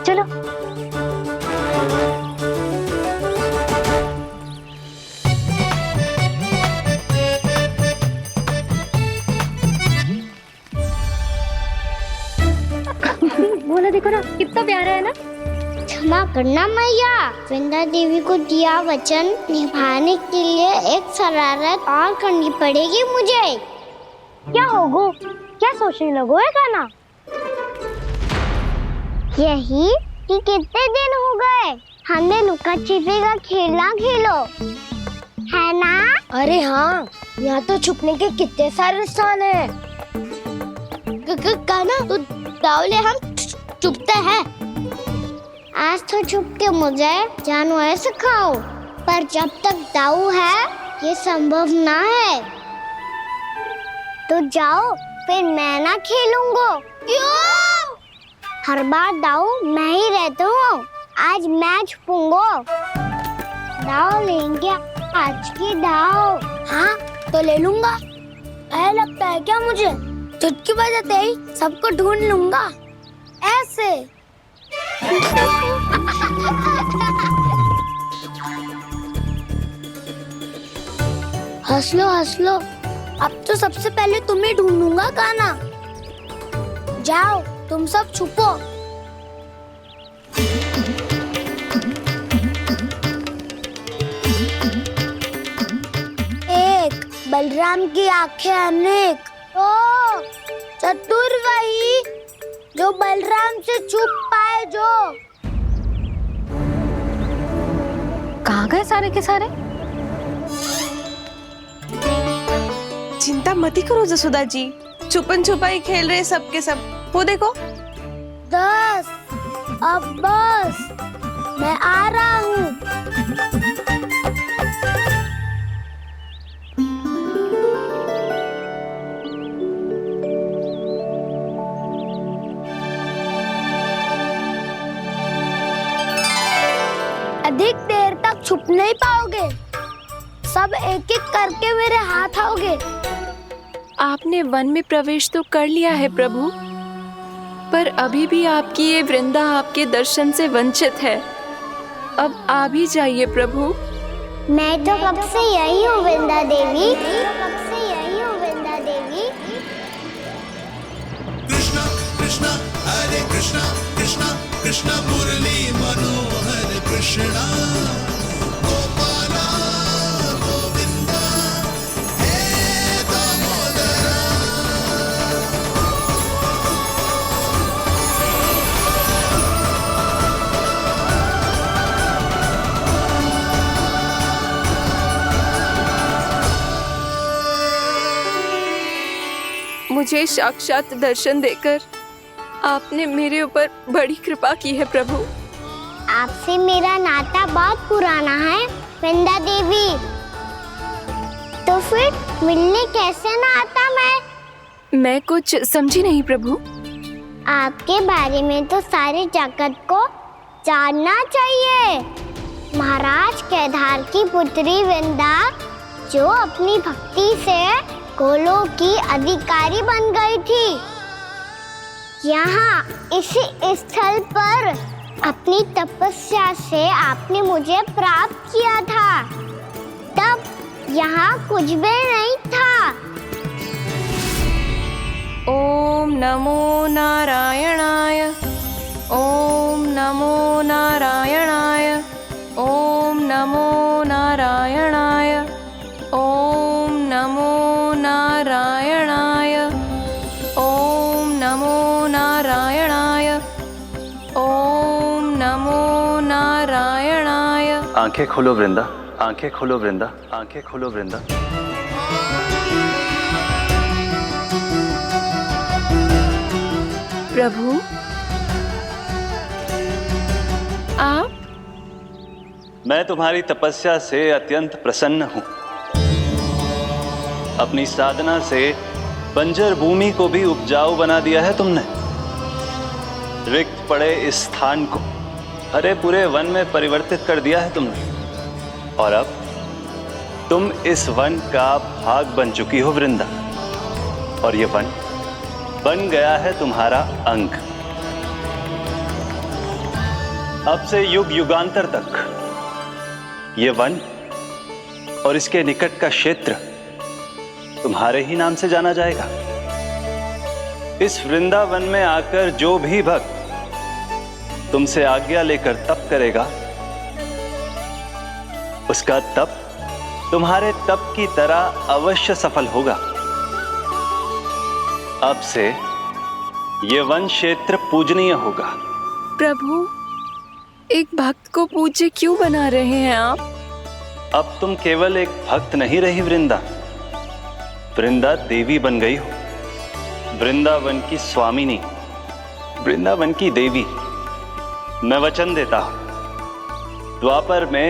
चलो। बोला देखो ना कितना प्यारा है ना। क्षमा करना मैया, वृंदा देवी को दिया वचन निभाने के लिए एक शरारत और करनी पड़ेगी मुझे। क्या होगो? क्या सोचने लगो है कान्हा? यही कि कितने दिन हो गए हमने लुका छिपी का खेलना खेलो, है ना? अरे हाँ, यहाँ तो छुपने के कितने सारे स्थान है। कान्हा तो दावले हम छुपते हैं। आज तो छुप के मुझे जानवर सिखाओ, पर जब तक दाऊ है ये संभव ना है। तो जाओ, फिर मैं ना खेलूंगा। क्यों? हर बार दाऊ मैं ही रहता हूँ, आज मैं छुपूंगा। दाऊ लेंगे आज की दाऊ। हाँ तो ले लूंगा। ऐसा लगता है क्या मुझे? चुटकी बजाते ही सबको ढूंढ लूंगा ऐसे। हंस लो, अब तो सबसे पहले तुम्हें ढूंढूंगा कान्हा। जाओ तुम सब छुपो। एक बलराम की आंखें अनेक, ओ चतुर वही जो बलराम से छुप पाए। जो कहाँ गए सारे के सारे? चिंता मत करो जसोदा जी, छुपन छुपाई खेल रहे सब के सब। वो देखो 10 अब बस, मैं आ रहा हूँ। अधिक देर तक छुप नहीं पाओगे, सब एक एक करके मेरे हाथ आओगे। आपने वन में प्रवेश तो कर लिया है प्रभु, पर अभी भी आपकी ये वृंदा आपके दर्शन से वंचित है। अब आ भी जाइए प्रभु। मैं तो कब से यही हूँ वृंदा देवी, कब से यही हूँ वृंदा देवी। कृष्णा कृष्णा हरे कृष्णा कृष्णा कृष्णा मुरली मनोहर कृष्णा गोपाला गोविंदा हे दामोदरा। मुझे साक्षात दर्शन देकर आपने मेरे ऊपर बड़ी कृपा की है प्रभु। आपसे मेरा नाता बहुत पुराना है वृंदा देवी, तो फिर मिलने कैसे ना आता मैं कुछ समझी नहीं प्रभु। आपके बारे में तो सारे जगत को जानना चाहिए। महाराज केदार की पुत्री वृंदा जो अपनी भक्ति से गोलों की अधिकारी बन गई थी, यहाँ इसी स्थल पर अपनी तपस्या से आपने मुझे प्राप्त किया था। तब यहाँ कुछ भी नहीं था। ओम नमो नारायणाय, ओम नमो नारायणाय, ओम नमो नारायणाय, ओम नमो नारायणाय, ओम नमो नारायणाय, ओम नमो नारायणाय। आंखें खोलो वृंदा, आंखें खोलो वृंदा, आंखें खोलो वृंदा। प्रभु आप? मैं तुम्हारी तपस्या से अत्यंत प्रसन्न हूं। अपनी साधना से बंजर भूमि को भी उपजाऊ बना दिया है तुमने। रिक्त पड़े इस स्थान को हरे पूरे वन में परिवर्तित कर दिया है तुमने, और अब तुम इस वन का भाग बन चुकी हो वृंदा, और ये वन बन गया है तुम्हारा अंग। अब से युग युगांतर तक ये वन और इसके निकट का क्षेत्र तुम्हारे ही नाम से जाना जाएगा। इस वृंदावन में आकर जो भी भक्त तुमसे आज्ञा लेकर तप करेगा, उसका तप तुम्हारे तप की तरह अवश्य सफल होगा। अब से ये वन क्षेत्र पूजनीय होगा। प्रभु, एक भक्त को पूज्य क्यों बना रहे हैं आप? अब तुम केवल एक भक्त नहीं रही वृंदा, वृंदा देवी बन गई हो। वृंदावन की स्वामिनी, वृंदावन की देवी। मैं वचन देता हूं, द्वापर में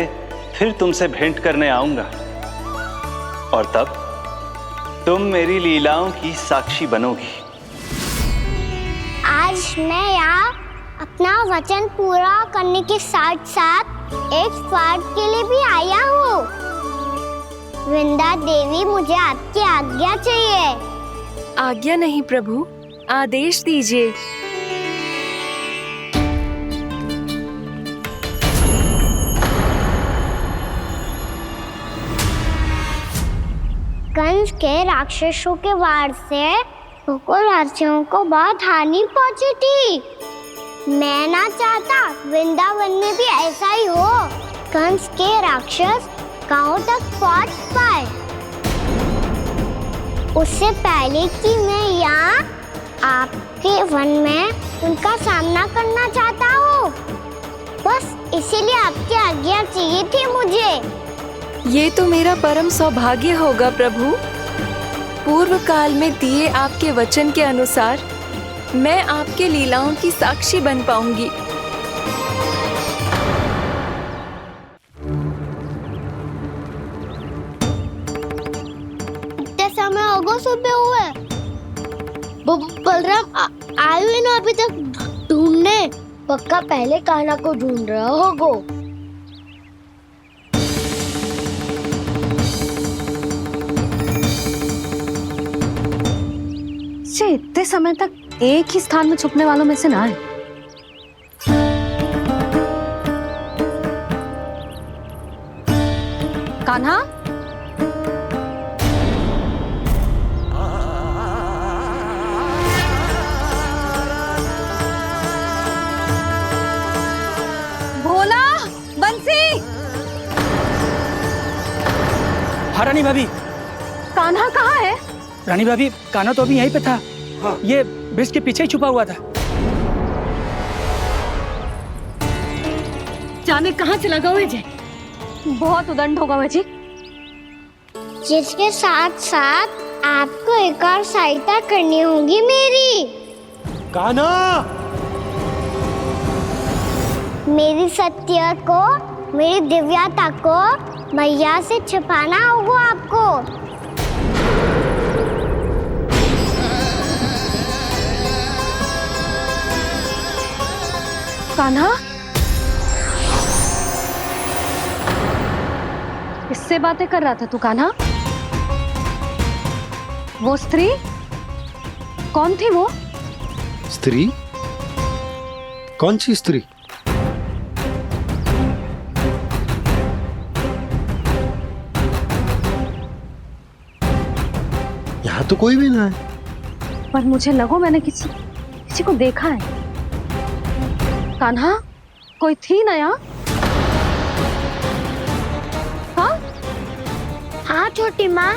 फिर तुमसे भेंट करने आऊंगा, और तब तुम मेरी लीलाओं की साक्षी बनोगी। आज मैं यहाँ अपना वचन पूरा करने के साथ साथ एक स्वार्थ के लिए भी आया हूँ। वृंदा देवी, मुझे आपकी आज्ञा चाहिए। आज्ञा नहीं प्रभु, आदेश दीजिए। कंस के राक्षसों के वार से गोकुलवासियों को बहुत हानि पहुंची थी। मैं ना चाहता वृंदावन में भी ऐसा ही हो। कंस के राक्षस गांव तक पहुंच पाए, उससे पहले कि मैं यहाँ आपके वन में उनका सामना करना चाहता हूँ। बस इसीलिए आपकी आज्ञा चाहिए थी मुझे। ये तो मेरा परम सौभाग्य होगा प्रभु। पूर्व काल में दिए आपके वचन के अनुसार मैं आपके लीलाओं की साक्षी बन पाऊंगी। इतने समय होगा सुबह हुए, बलराम आए हुए ना अभी तक ढूंढने। पक्का पहले कान्हा को ढूंढ रहा होगा। इतने समय तक एक ही स्थान में छुपने वालों में से ना है। कान्हा, भोला, बंसी। हाँ रानी भाभी। कान्हा कहाँ है? रानी भाभी, कान्हा तो अभी यहीं पे था। हाँ। ये ब्रिज के पीछे ही छुपा हुआ था। जाने कहाँ चला गया है जी? बहुत उदंड होगा जी। जिसके साथ साथ आपको एक और सहायता करनी होगी मेरी। कान्हा, मेरी सत्य को, मेरी दिव्यता को मैया से छिपाना होगा आपको। कान्हा, किससे बातें कर रहा था तू कान्हा? वो स्त्री कौन थी? वो स्त्री? कौन सी स्त्री? यहाँ तो कोई भी ना है। पर मुझे लगो मैंने किसी को देखा है। कान्हा, कोई थी ना यहाँ? हाँ? हाँ छोटी माँ।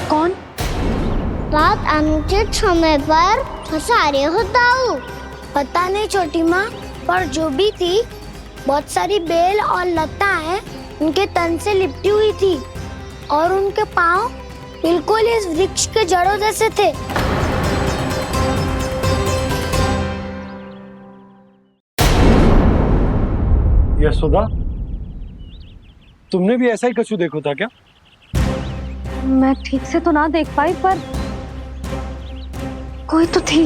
कौन? रात अनुचित समय पर फंसा रहे हो दाऊ। पता नहीं छोटी माँ, पर जो भी थी बहुत सारी बेल और लता है उनके तन से लिपटी हुई थी और उनके पाँव बिल्कुल इस वृक्ष के जड़ों जैसे थे। यशोदा, तुमने भी ऐसा ही कछु देखो था क्या? मैं ठीक से तो ना देख पाई, पर कोई तो थी।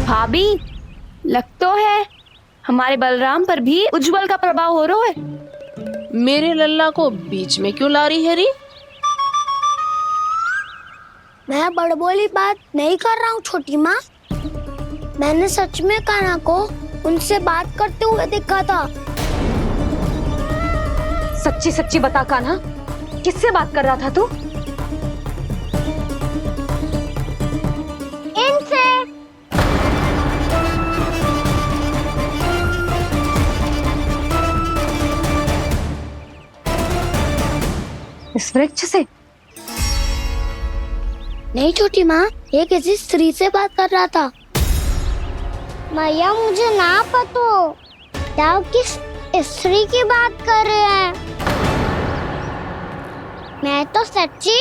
भाभी, लग तो है हमारे बलराम पर भी उज्जवल का प्रभाव हो रहा है। मेरे लल्ला को बीच में क्यों ला रही है री? मैं बड़बोली बात नहीं कर रहा हूँ छोटी माँ। मैंने सच में कान्हा को उनसे बात करते हुए देखा था। सच्ची सच्ची बता कान्हा, किससे बात कर रहा था तू? इनसे। इस वृक्ष से? नहीं छोटी माँ, ये किसी स्त्री से बात कर रहा था। मैया मुझे ना पतो क्या किस स्त्री की बात कर रहे हैं। मैं तो सच्ची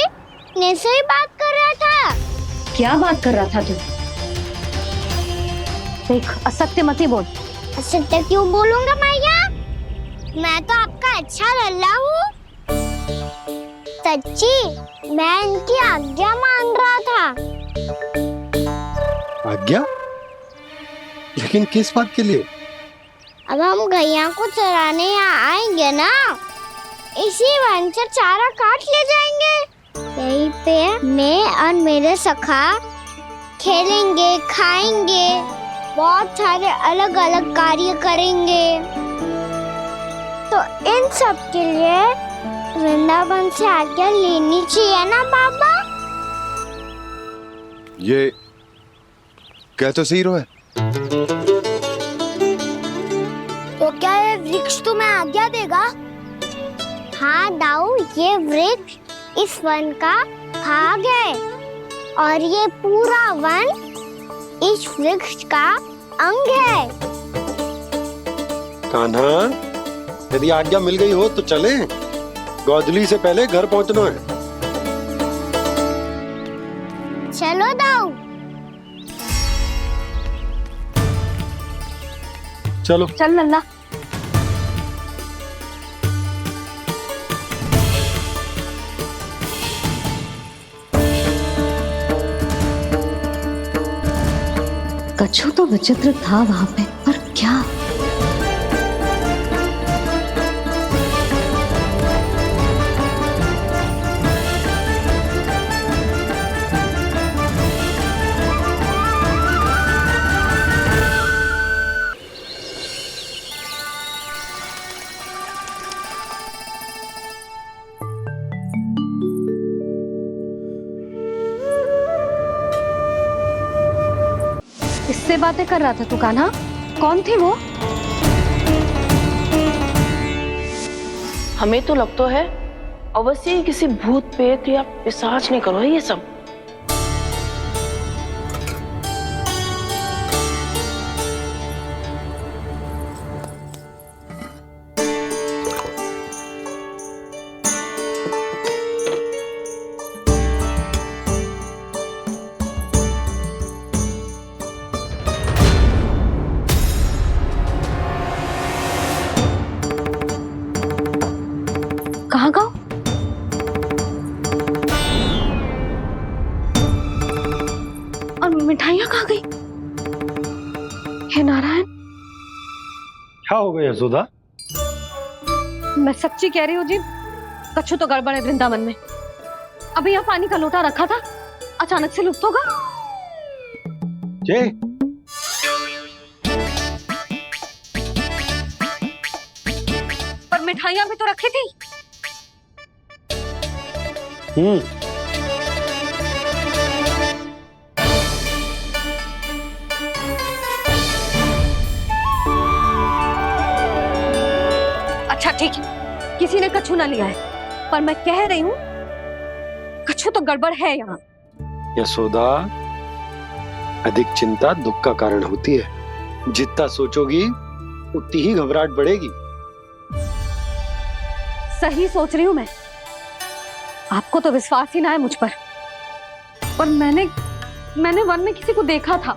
ने से ही बात कर रहा था। क्या बात कर रहा था तू? देख, असत्य मत ही बोल। असत्य क्यों बोलूंगा मैया? मैं तो आपका अच्छा लल्ला हूँ। सच्ची मैं इनकी आज्ञा मान रहा था। आज्ञा? लेकिन किस बात के लिए? अब हम गैया को चराने यहाँ आएंगे ना, इसी वन से चारा काट ले जाएंगे। यहीं पे मैं और मेरे सखा खेलेंगे, खाएंगे, बहुत सारे अलग अलग कार्य करेंगे। तो इन सब के लिए वृंदावन से आज्ञा लेनी चाहिए ना बाबा? ये क्या तो सही रो है? तो क्या ये वृक्ष तुम्हें आज्ञा देगा? हाँ दाऊ, ये वृक्ष इस वन का भाग है और ये पूरा वन इस वृक्ष का अंग है। कान्हा, यदि आज्ञा मिल गई हो तो चले। गोधली से पहले घर पहुंचना है। चलो दाऊ। चलो चल लल्ला। कछु तो विचित्र था वहां पे, पर क्या? किससे बातें कर रहा था तू कान्हा? कौन थी वो? हमें तो लगता है अवश्य ही किसी भूत प्रेत या पिशाच ने करो है ये सब। कहाँ गाँव? और मिठाइयाँ कहाँ गई? हे नारायण, क्या हो गया यशोदा? मैं सच्ची कह रही हूँ जी, कछु तो गड़बड़ है वृंदावन में। अभी यहाँ पानी का लोटा रखा था, अचानक से लुप्त होगा। जय, पर मिठाइयाँ भी तो रखी थी। अच्छा ठीक है, किसी ने कछु ना लिया है, पर मैं कह रही हूँ कछु तो गड़बड़ है यहाँ। यशोदा, अधिक चिंता दुख का कारण होती है। जितना सोचोगी उतनी ही घबराहट बढ़ेगी। सही सोच रही हूँ मैं। आपको तो विश्वास ही ना है मुझ पर मैंने वन में किसी को देखा था।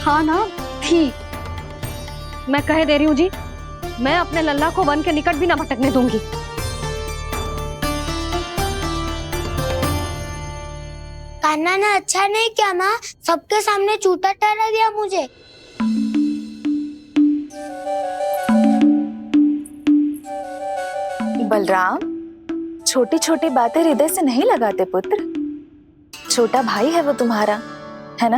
हाँ ना, थी। मैं कह दे रही हूँ जी, मैं अपने लल्ला को वन के निकट भी ना भटकने दूंगी। कान्हा ने अच्छा नहीं किया माँ, सबके सामने चूता ठहरा दिया मुझे। बलराम, छोटी छोटी बातें हृदय से नहीं लगाते पुत्र। छोटा भाई है वो तुम्हारा, है ना?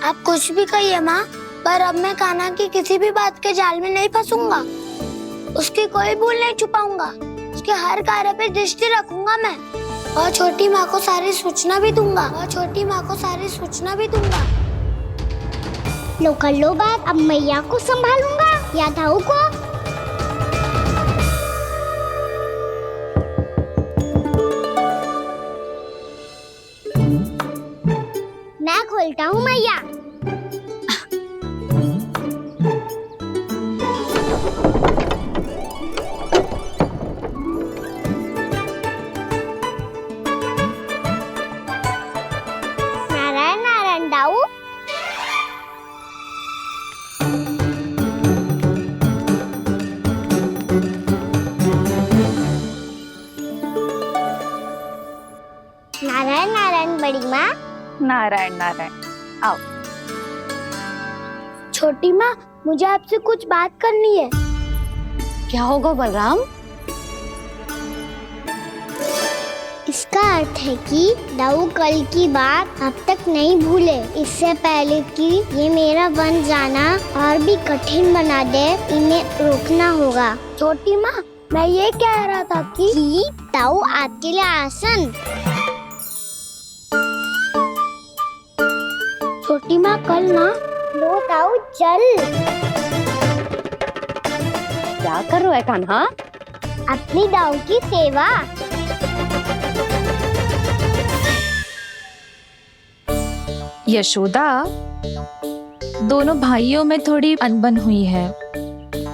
आप कुछ भी कहिए माँ, पर अब मैं कान्हा की किसी भी बात के जाल में नहीं फंसूंगा। उसकी कोई भूल नहीं छुपाऊंगा। उसके हर कार्य पे दृष्टि रखूंगा मैं, और छोटी माँ को सारी सूचना भी दूंगा। लो कर लो बात, अब मैया को संभालूंगा या दाऊ को। मैं खोलता हूँ मैया। नारायण नारायण दाऊ। नारायण नारायण बड़ी माँ। नारायण नारायण, आओ। छोटी माँ, मुझे आपसे कुछ बात करनी है। क्या होगा बलराम? इसका अर्थ है कि दाऊ कल की बात अब तक नहीं भूले। इससे पहले कि ये मेरा वन जाना और भी कठिन बना दे, इन्हें रोकना होगा। छोटी माँ, मैं ये कह रहा था कि दाऊ आपके लिए आसन। छोटी माँ, कल ना लो दाऊ चल। क्या कर रहा है कान्हा? अपनी दाऊ की सेवा। यशोदा, दोनों भाइयों में थोड़ी अनबन हुई है।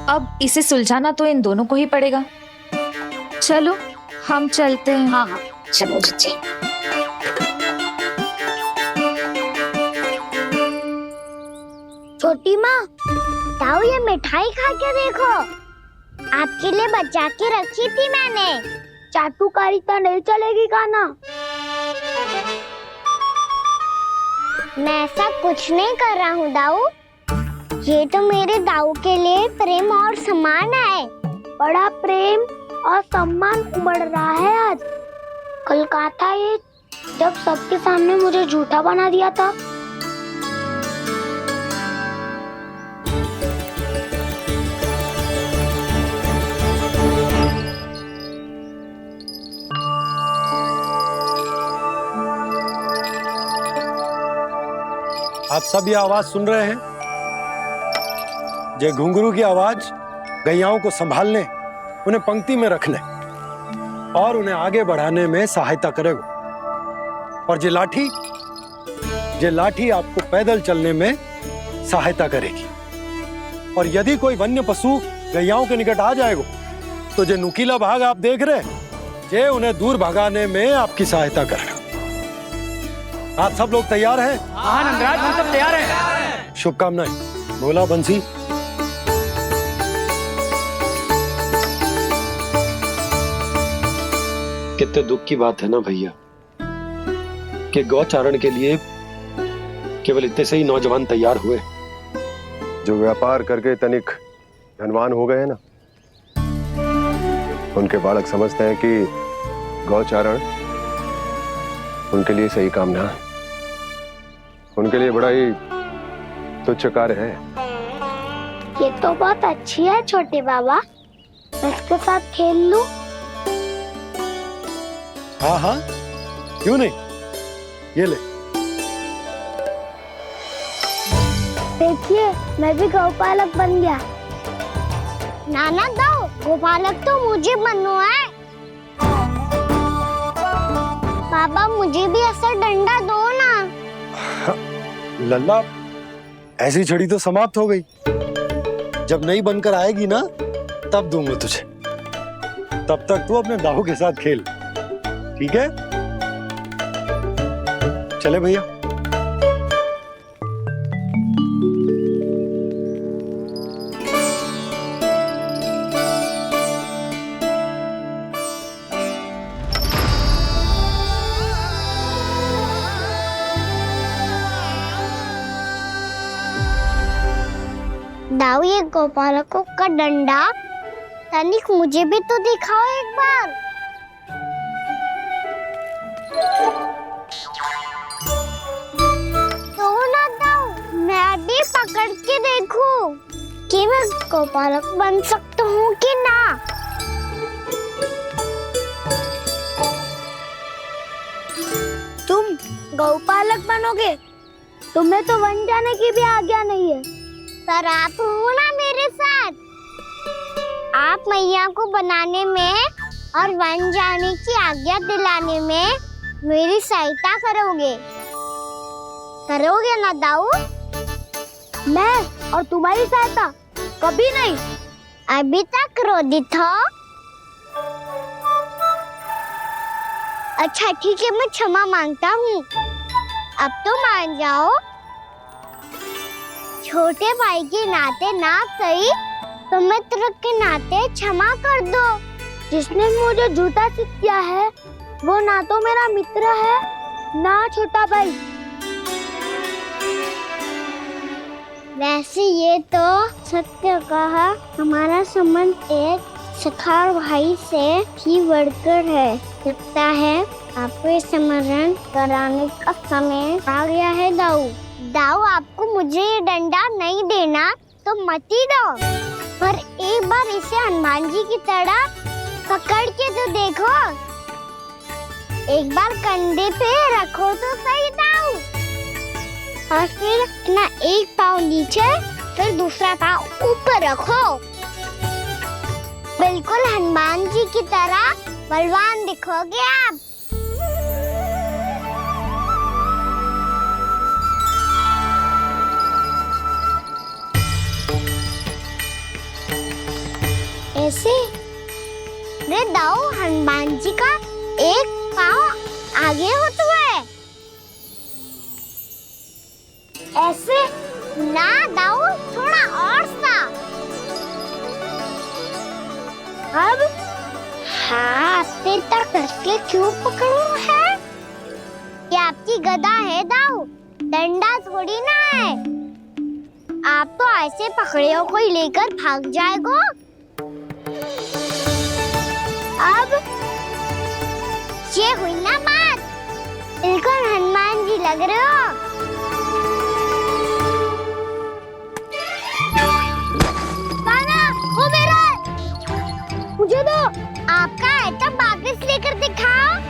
अब इसे सुलझाना तो इन दोनों को ही पड़ेगा। चलो हम चलते हैं। हाँ हाँ चलो जी। छोटी माँ, ताऊ ये मिठाई खा के देखो, आपके लिए बचा के रखी थी मैंने। चाटुकारिता नहीं चलेगी काना। मैं ऐसा कुछ नहीं कर रहा हूँ दाऊ। ये तो मेरे दाऊ के लिए प्रेम और सम्मान है। बड़ा प्रेम और सम्मान उमड़ रहा है आज। कल कहा था ये जब सबके सामने मुझे झूठा बना दिया था। आप सब ये आवाज सुन रहे हैं? ये घुंघरू की आवाज गैयाओं को संभालने, उन्हें पंक्ति में रखने और उन्हें आगे बढ़ाने में सहायता करेगा। और ये लाठी आपको पैदल चलने में सहायता करेगी। और यदि कोई वन्य पशु गैयाओं के निकट आ जाएगा तो जो नुकीला भाग आप देख रहे हैं, ये उन्हें दूर भगाने में आपकी सहायता करेगा। आप सब लोग तैयार हैं? हाँ नंदराज, हम सब तैयार हैं। शुभकामनाएं। बोला बंसी। कितने दुख की बात है ना भैया कि गौचारण के लिए केवल इतने से ही नौजवान तैयार हुए जो व्यापार करके तनिक धनवान हो गए ना, उनके बालक समझते हैं कि गौचारण उनके लिए सही काम ना है। उनके लिए बड़ा ही तुच्छ कार्य है। ये तो बहुत अच्छी है छोटे बाबा, मैं इसके साथ खेल लूं? हाँ हाँ क्यों नहीं, ये ले। देखिए मैं भी गौपालक बन गया। नाना दो, गौपालक तो मुझे बनना है। बाबा मुझे भी ऐसा डंडा दो ना। लल्ला, ऐसी छड़ी तो समाप्त हो गई। जब नई बनकर आएगी ना तब दूंगा तुझे। तब तक तू अपने दाऊ के साथ खेल, ठीक है? चले भैया। दाऊ ये गोपालकों का डंडा तनिक मुझे भी तो दिखाओ एक बार। तो ना दाऊ, मैं भी पकड़ के देखूं कि मैं गोपालक बन सकता हूँ कि ना। तुम गौपालक बनोगे? तुम्हें तो वन जाने की भी आज्ञा नहीं है। पर आप हो ना मेरे साथ। आप मैया को बनाने में और वन जाने की आज्ञा दिलाने में मेरी सहायता करोगे ना दाऊ? मैं और तुम्हारी सहायता कभी नहीं। अभी तक क्रोधित हो? अच्छा ठीक है, मैं क्षमा मांगता हूँ। अब तो मान जाओ। छोटे भाई के नाते ना सही तो मित्र के नाते क्षमा कर दो। जिसने मुझे झूठा सिद्ध किया है वो ना तो मेरा मित्र है ना छोटा भाई। वैसे ये तो सत्य कहा, हमारा संबंध एक सखा भाई से भी बढ़कर है। लगता है आपको स्मरण कराने का समय आ गया है दाऊ। दाऊ आपको मुझे ये डंडा नहीं देना तो मत ही दो, पर एक बार इसे हनुमान जी की तरह पकड़ के तो देखो। एक बार कंधे पे रखो तो सही दाऊ, और फिर अपना एक पाँव नीचे फिर दूसरा पाँव ऊपर रखो। बिल्कुल हनुमान जी की तरह बलवान दिखोगे आप। ऐसे? रे दाऊ, हनुमान जी का एक पाँव आगे होता है। ऐसे ना दाऊ, थोड़ा और सा। अब हाँ, फिर तक कसके क्यों पकड़ू है? ये आपकी गदा है दाऊ, डंडा थोड़ी ना है। आप तो ऐसे पकड़े हो कोई लेकर भाग जाएगा। अब ये हुई ना बात, बिल्कुल हनुमान जी लग रहे हो। कान्हा, वो मेरा है। मुझे दो। आपका है तो वापस लेकर दिखाओ।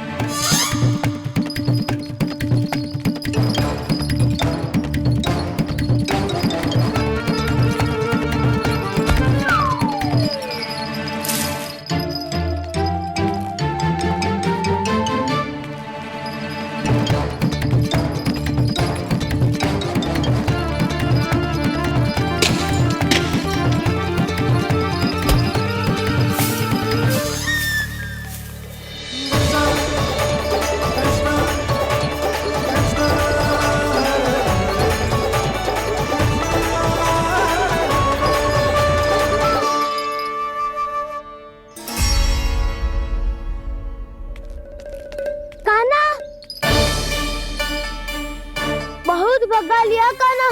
बहुत भगा लिया कान्हा,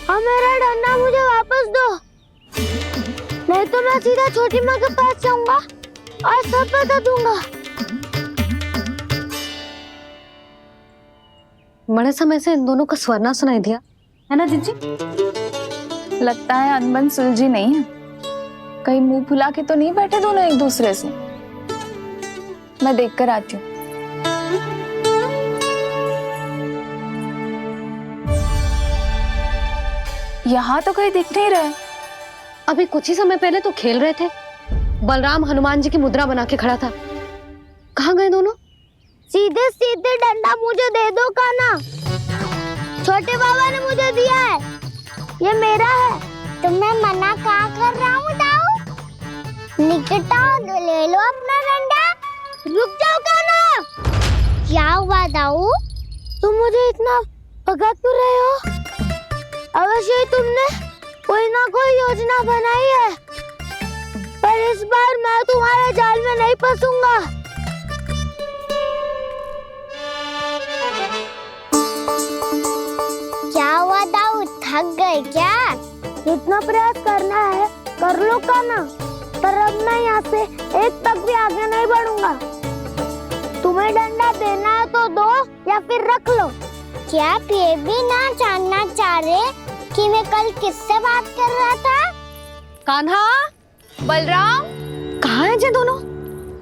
अब मेरा डंडा मुझे वापस दो, नहीं तो मैं सीधा छोटी माँ के पास जाऊंगा और सब बता दूंगा। बड़े समय से इन दोनों का स्वर ना सुनाई दिया, है ना जीजी? लगता है अनबन सुलझी नहीं है। कहीं मुंह फुला के तो नहीं बैठे दोनों एक दूसरे से। मैं देखकर आती हूँ। यहाँ तो कहीं दिख नहीं रहे। अभी कुछ ही समय पहले तो खेल रहे थे। बलराम हनुमान जी की मुद्रा बना के खड़ा था। कहाँ गए दोनों? सीधे सीधे डंडा मुझे दे दो कान्हा, छोटे बाबा ने मुझे दिया है, ये मेरा है। तो मैं मना कहाँ कर रहा हूँ दाऊ? निकट आओ, ले लो अपना डंडा। रुक जाओ कान्हा। क्या हुआ दाऊ? तुम मुझे इतना भगा क्यों रहे हो? अवश्य ही तुमने कोई ना कोई योजना बनाई है, पर इस बार मैं तुम्हारे जाल में नहीं फंसूंगा। क्या हुआ दाऊ, थक गए क्या? इतना प्रयास करना है कर लो कान्हा, पर अब मैं यहाँ से एक तक भी आगे नहीं बढ़ूंगा। तुम्हें डंडा देना है तो दो या फिर रख लो। क्या आप ये भी ना जानना चाह रहे कि मैं कल किससे बात कर रहा था? कान्हा, बलराम, कहाँ हैं ये दोनों?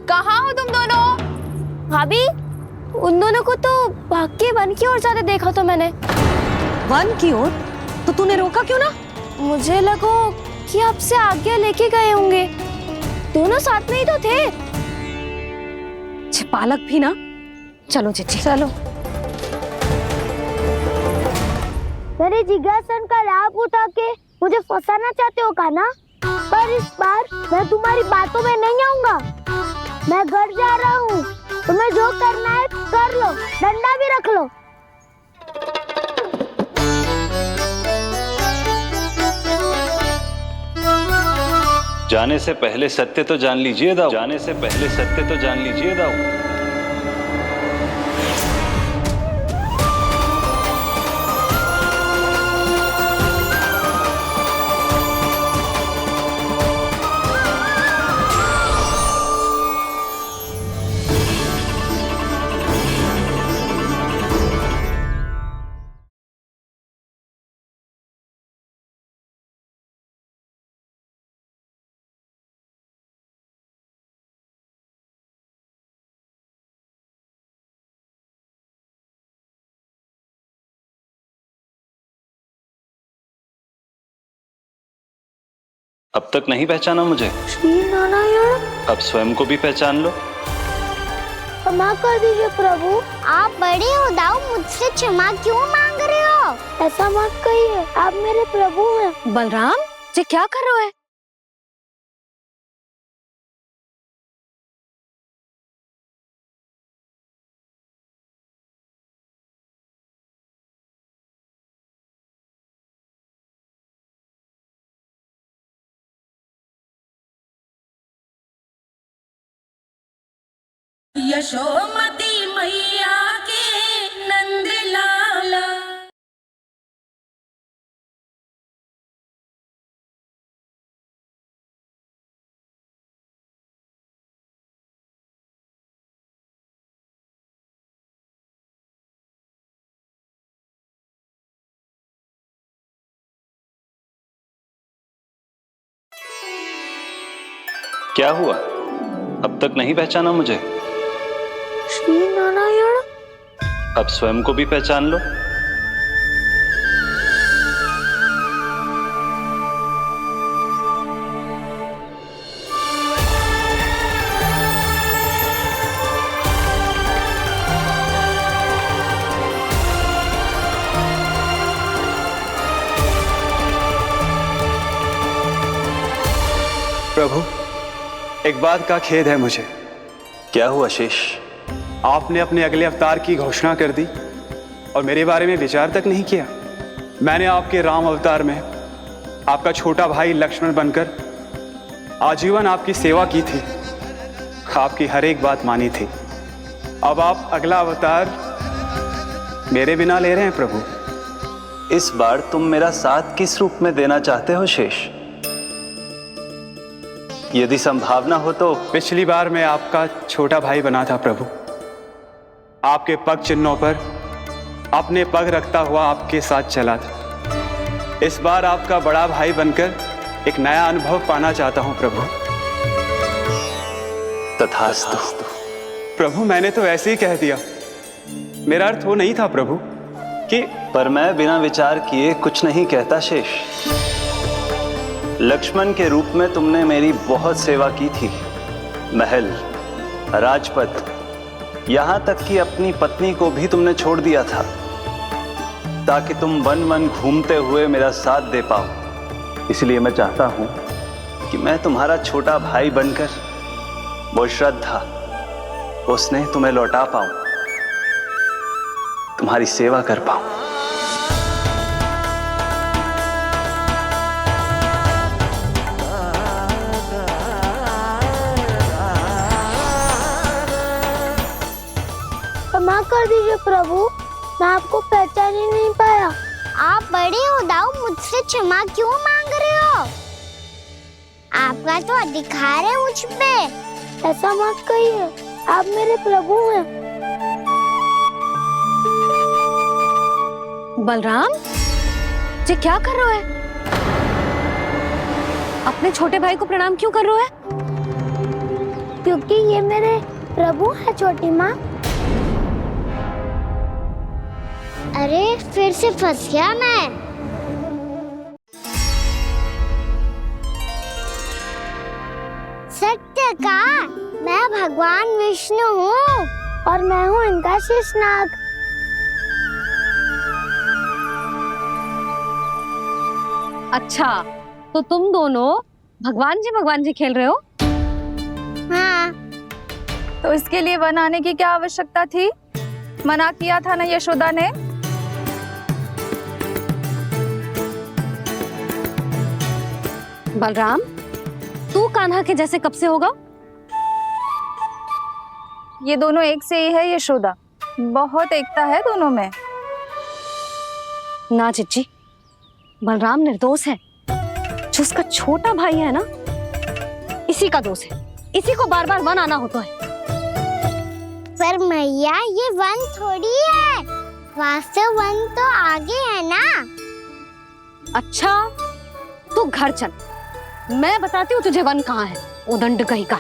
कहाँ हो तुम दोनों? भाभी, उन दोनों को तो भाग के वन की ओर जाते देखा तो मैंने। वन की ओर? तो तूने रोका क्यों ना? मुझे लगा कि आपसे आज्ञा लेके गए होंगे, दोनों साथ में ही तो थे। पालक भी ना। चलो जीजी चलो। मेरे जिज्ञासन का लाभ उठा के मुझे फंसाना चाहते हो कान्हा, पर इस बार मैं तुम्हारी बातों में नहीं आऊंगा। मैं घर जा रहा हूँ, तुम्हें जो करना है कर लो, डंडा भी रख लो। जाने से पहले सत्य तो जान लीजिए दाऊ। जाने से पहले सत्य तो जान लीजिए दाऊ। अब तक नहीं पहचाना मुझे? श्री नारायण। अब स्वयं को भी पहचान लो। क्षमा कर दीजिए प्रभु। आप बड़े हो दाऊ, मुझसे क्षमा क्यों मांग रहे हो? ऐसा मत कहिए, आप मेरे प्रभु हैं। बलराम, ये क्या कर रहे हो? यशोमती मैया के नंद लाला। क्या हुआ, अब तक नहीं पहचाना मुझे? श्री नारायण। अब स्वयं को भी पहचान लो। प्रभु, एक बात का खेद है मुझे। क्या हुआ शेष? आपने अपने अगले अवतार की घोषणा कर दी और मेरे बारे में विचार तक नहीं किया। मैंने आपके राम अवतार में आपका छोटा भाई लक्ष्मण बनकर आजीवन आपकी सेवा की थी, आपकी हर एक बात मानी थी। अब आप अगला अवतार मेरे बिना ले रहे हैं प्रभु। इस बार तुम मेरा साथ किस रूप में देना चाहते हो शेष? यदि संभावना हो तो। पिछली बार मैं आपका छोटा भाई बना था प्रभु, आपके पग चिन्हों पर अपने पग रखता हुआ आपके साथ चला था। इस बार आपका बड़ा भाई बनकर एक नया अनुभव पाना चाहता हूं प्रभु। तथास्तु। प्रभु, मैंने तो ऐसे ही कह दिया, मेरा अर्थ वो नहीं था प्रभु कि। पर मैं बिना विचार किए कुछ नहीं कहता शेष। लक्ष्मण के रूप में तुमने मेरी बहुत सेवा की थी। महल, राजपथ, यहां तक कि अपनी पत्नी को भी तुमने छोड़ दिया था ताकि तुम वन वन घूमते हुए मेरा साथ दे पाओ। इसलिए मैं चाहता हूं कि मैं तुम्हारा छोटा भाई बनकर वो श्रद्धा, वो स्नेह तुम्हें लौटा पाऊं, तुम्हारी सेवा कर पाऊं। क्षमा कर दीजिए प्रभु, मैं आपको पहचान ही नहीं पाया। आप बड़े हो दाऊ, मुझसे क्षमा क्यों मांग रहे हो? आपका तो अधिकार है मुझ पे। ऐसा मत कहिए, आप मेरे प्रभु हैं। बलराम जी, क्या कर रहे हो? अपने छोटे भाई को प्रणाम क्यों कर रहे हो? क्योंकि ये मेरे प्रभु है छोटी माँ। अरे फिर से फंस गया मैं। सत्य का, मैं भगवान विष्णु हूँ और मैं हूँ इनका शेषनाग। अच्छा, तो तुम दोनों भगवान जी खेल रहे हो? हाँ। तो इसके लिए वन आने की क्या आवश्यकता थी? मना किया था ना यशोदा ने। बलराम, तू कान्हा के जैसे कब से होगा? ये दोनों एक से ही है यशोदा, बहुत एकता है दोनों में। ना चिच्ची, बलराम निर्दोष है। जो उसका छोटा भाई है ना, इसी का दोष है। इसी को बार बार वन आना होता है। पर मैया, ये वन थोड़ी है, वास्तव वन तो आगे है ना। अच्छा, तू घर चल, मैं बताती हूँ तुझे वन कहाँ है। उदंड कहीं का।